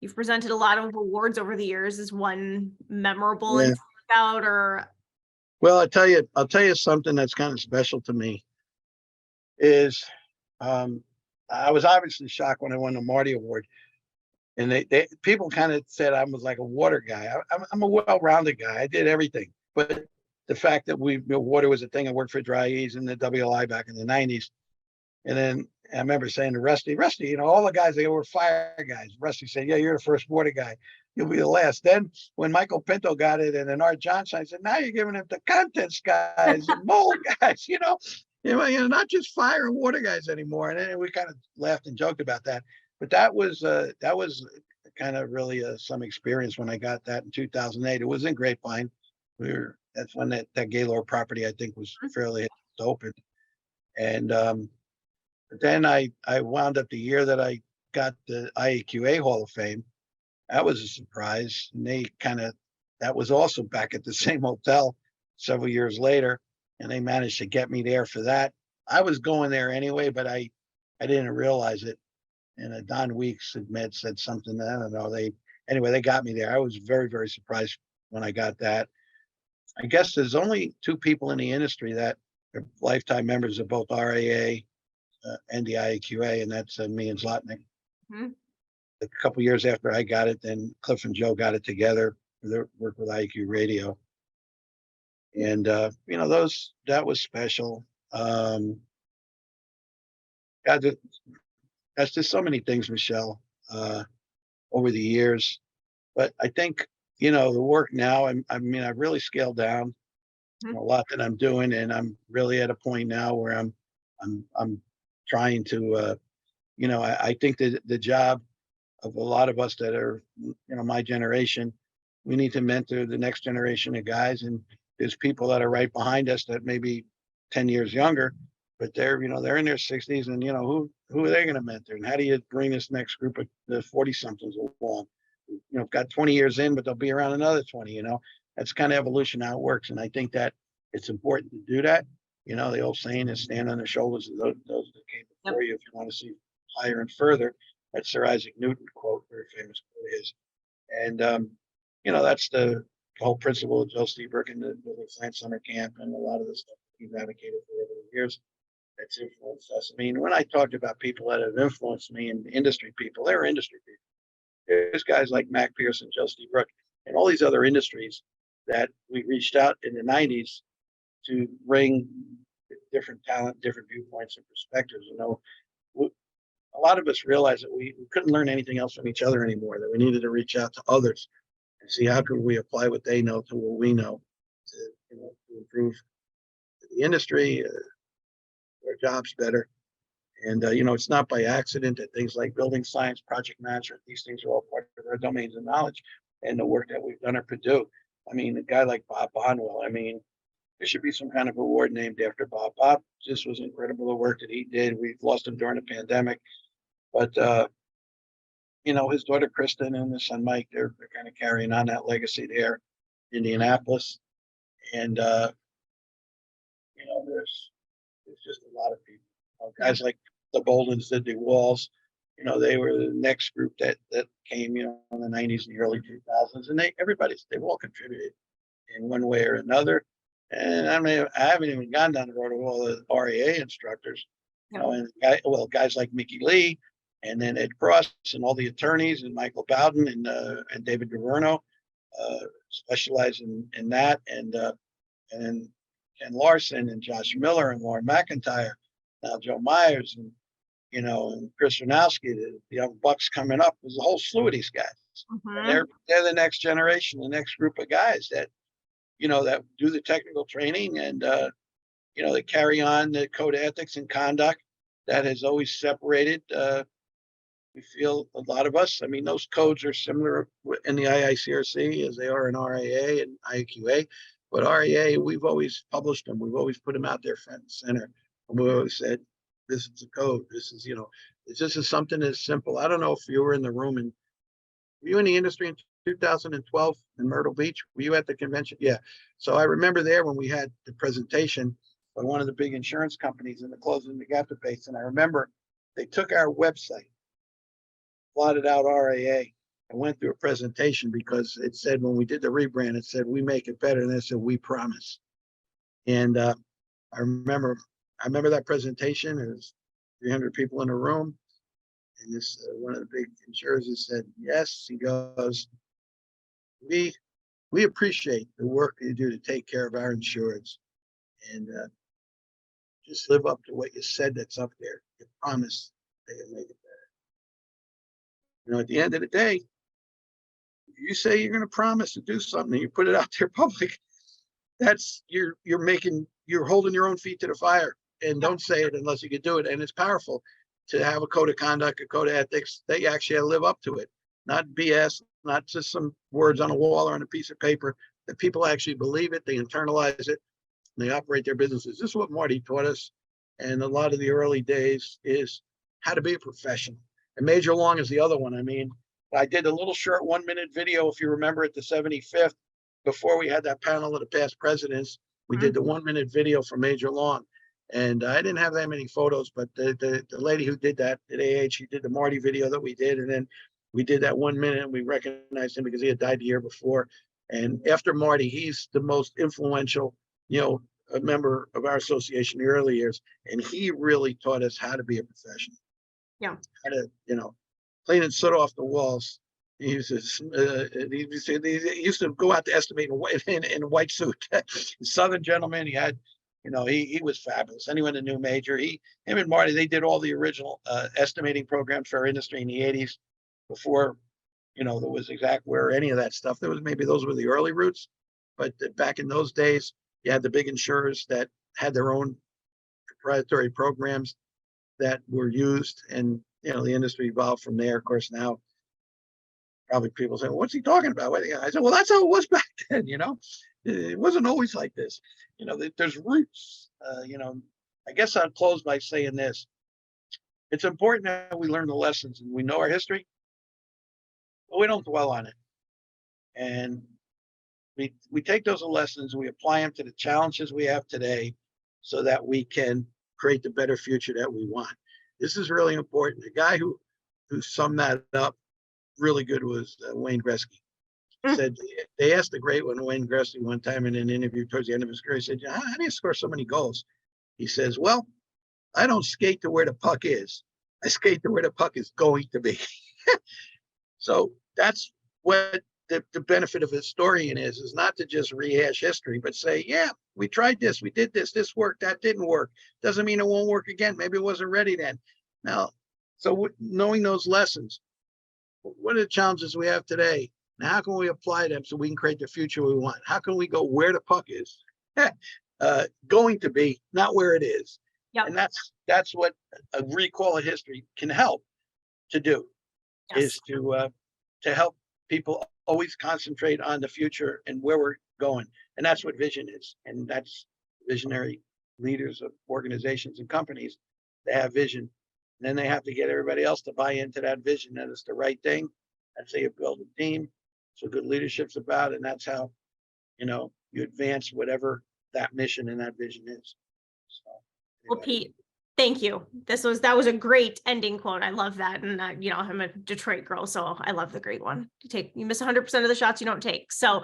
You've presented a lot of awards over the years. Is one memorable Yeah. and out, or Well, I'll tell you something that's kind of special to me is I was obviously shocked when I won the Marty Award. And they people kind of said I was like a water guy. I'm a well-rounded guy. I did everything. But the fact that water was a thing, I worked for Dry Ease and the WLI back in the 90s. And then I remember saying to Rusty, all the guys, they were fire guys. Rusty said, yeah, you're the first water guy. You'll be the last. Then when Michael Pinto got it and then Art Johnson, I said, now you're giving it to contents guys and mold guys, not just fire and water guys anymore. And then we kind of laughed and joked about that. But that was kind of really some experience when I got that in 2008. It was in Grapevine. That's when that Gaylord property, I think, was fairly open. And but then I wound up the year that I got the IAQA Hall of Fame. That was a surprise. And that was also back at the same hotel several years later. And they managed to get me there for that. I was going there anyway, but I didn't realize it. And Don Weeks said something. I don't know. They got me there. I was very, very surprised when I got that. I guess there's only two people in the industry that are lifetime members of both RAA and the IAQA, and that's me and Zlotnick. mm-hmm. A couple years after I got it, then Cliff and Joe got it together. They worked with IAQ Radio, and that was special. God, that's just so many things, Michelle, over the years. But I think the work now. I've really scaled down a lot that I'm doing, and I'm really at a point now where I'm trying to, I think that the job of a lot of us that are, my generation, we need to mentor the next generation of guys. And there's people that are right behind us that may be 10 years younger, but they're in their 60s, and who are they going to mentor? And how do you bring this next group of the 40 somethings along? Got 20 years in, but they'll be around another 20, that's kind of evolution, how it works. And I think that it's important to do that. The old saying is stand on the shoulders of those that came before you if you want to see higher and further. That's Sir Isaac Newton quote, very famous quote is. And, that's the whole principle of Joe Steberg and the Science Summer Camp and a lot of the stuff he's advocated for over the years that's influenced us. I mean, when I talked about people that have influenced me and industry people, they were industry people. There's guys like Mac Pearson, Joe Steberg, and all these other industries that we reached out in the 90s to bring different talent, different viewpoints and perspectives. A lot of us realized that we couldn't learn anything else from each other anymore, that we needed to reach out to others and see how could we apply what they know to what we know to improve the industry, our jobs better. And, it's not by accident that things like building science, project management, these things are all part of our domains of knowledge and the work that we've done at Purdue. I mean, a guy like Bob Bonwell, there should be some kind of award named after Bob. Bob just was incredible, the work that he did. We lost him during the pandemic. But, his daughter, Kristen, and his son, Mike, they're kind of carrying on that legacy there in Indianapolis. And, there's just a lot of people. Guys like the Boldens did the Walls. They were the next group that came, in the 90s and the early 2000s. And they've all contributed in one way or another. And I haven't even gone down the road of all the RAA instructors. you know, and guys like Mickey Lee, and then Ed Cross and all the attorneys and Michael Bowden and David Governo specialize in that, and Ken Larson and Josh Miller and Lauren McIntyre, now Joe Myers and and Chris Ranowski, the young bucks coming up. There's a whole slew of these guys. And they're the next generation, the next group of guys that that do the technical training and they carry on the code of ethics and conduct that has always separated. We feel a lot of us. I mean, those codes are similar in the IICRC as they are in RAA and IQA. But RAA, we've always published them. We've always put them out there front and center. And we always said, this is a code. This is something as simple. I don't know if you were in the room and were you in the industry in 2012 in Myrtle Beach? Were you at the convention? Yeah. So I remember there when we had the presentation by one of the big insurance companies in the Closing the Gap debates. And I remember they took our website, plotted out RAA, and went through a presentation because it said when we did the rebrand, it said we make it better, and it said we promise. And I remember that presentation. There was 300 people in the room, and this one of the big insurers said, "Yes," he goes, "We appreciate the work you do to take care of our insureds, and just live up to what you said that's up there. You promise that you'll make it better." At the end of the day, if you say you're going to promise to do something and you put it out there public, that's you're holding your own feet to the fire. And don't say it unless you can do it. And it's powerful to have a code of conduct, a code of ethics that you actually live up to it, not BS, not just some words on a wall or on a piece of paper, that people actually believe it, they internalize it, and they operate their businesses. This is what Marty taught us. And a lot of the early days is how to be a professional. And Major Long is the other one. I mean, I did a little short 1-minute video, if you remember, at the 75th, before we had that panel of the past presidents. We did the 1-minute video for Major Long. And I didn't have that many photos, but the lady who did that at AH, she did the Marty video that we did. And then we did that 1 minute and we recognized him because he had died the year before. And after Marty, he's the most influential, a member of our association in the early years. And he really taught us how to be a professional. Yeah. How to, cleaning soot off the walls. He used to go out to estimate in a white suit. Southern gentleman. He had, he was fabulous. Anyone that knew Major, him and Marty, they did all the original estimating programs for our industry in the 80s before, there was Exactware or any of that stuff. Those were the early roots. But back in those days, you had the big insurers that had their own proprietary programs that were used, and the industry evolved from there. Of course, now probably people say, well, "What's he talking about?" I said, "Well, that's how it was back then. It wasn't always like this. There's roots. I guess I'd close by saying this: it's important that we learn the lessons and we know our history, but we don't dwell on it. And we take those lessons, we apply them to the challenges we have today, so that we can create the better future that we want. This is really important. The guy who summed that up really good was Wayne Gretzky. Said they asked the great one, Wayne Gretzky, one time in an interview towards the end of his career. He said, "How do you score so many goals?" He says, "Well, I don't skate to where the puck is. I skate to where the puck is going to be." So that's what the benefit of a historian is not to just rehash history, but say, yeah, we tried this, we did this worked, that didn't work. Doesn't mean it won't work again. Maybe it wasn't ready then. Now, so knowing those lessons, what are the challenges we have today? Now, how can we apply them so we can create the future we want? How can we go where the puck is going to be, not where it is? Yep. And that's what a recall of history can help to do. Yes. Is to help people always concentrate on the future and where we're going. And that's what vision is. And that's visionary leaders of organizations and companies that have vision. And then they have to get everybody else to buy into that vision, that it's the right thing. That's how you build a team. So good leadership's about, and that's how, you advance whatever that mission and that vision is. So, well, Pete, thank you. That was a great ending quote. I love that. And I'm a Detroit girl, so I love the great one. You miss 100% of the shots you don't take. So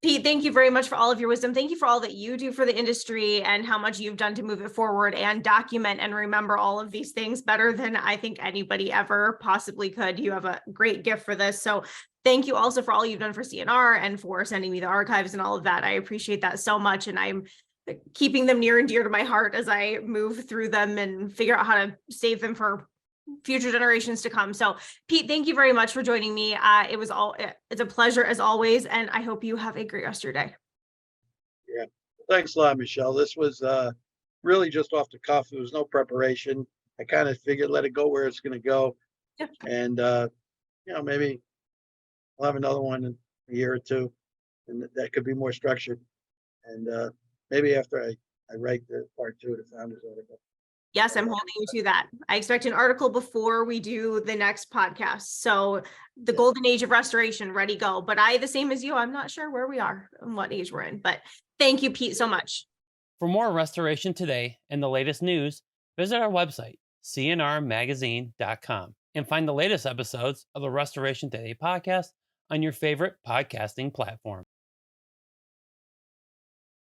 Pete, thank you very much for all of your wisdom. Thank you for all that you do for the industry and how much you've done to move it forward and document and remember all of these things better than I think anybody ever possibly could. You have a great gift for this. So thank you also for all you've done for CNR and for sending me the archives and all of that. I appreciate that so much. And I'm keeping them near and dear to my heart as I move through them and figure out how to save them for future generations to come. So Pete, thank you very much for joining me. It's a pleasure as always. And I hope you have a great rest of your day. Yeah. Thanks a lot, Michelle. This was really just off the cuff. There was no preparation. I kind of figured let it go where it's going to go. Yep. And, maybe I'll have another one in a year or two, and that could be more structured. And maybe after I write the part 2 of the founders article. Yes, I'm holding you to that. I expect an article before we do the next podcast. So the golden age of restoration, ready, go. But the same as you, I'm not sure where we are and what age we're in. But thank you, Pete, so much. For more Restoration Today and the latest news, visit our website, cnrmagazine.com, and find the latest episodes of the Restoration Today podcast on your favorite podcasting platform.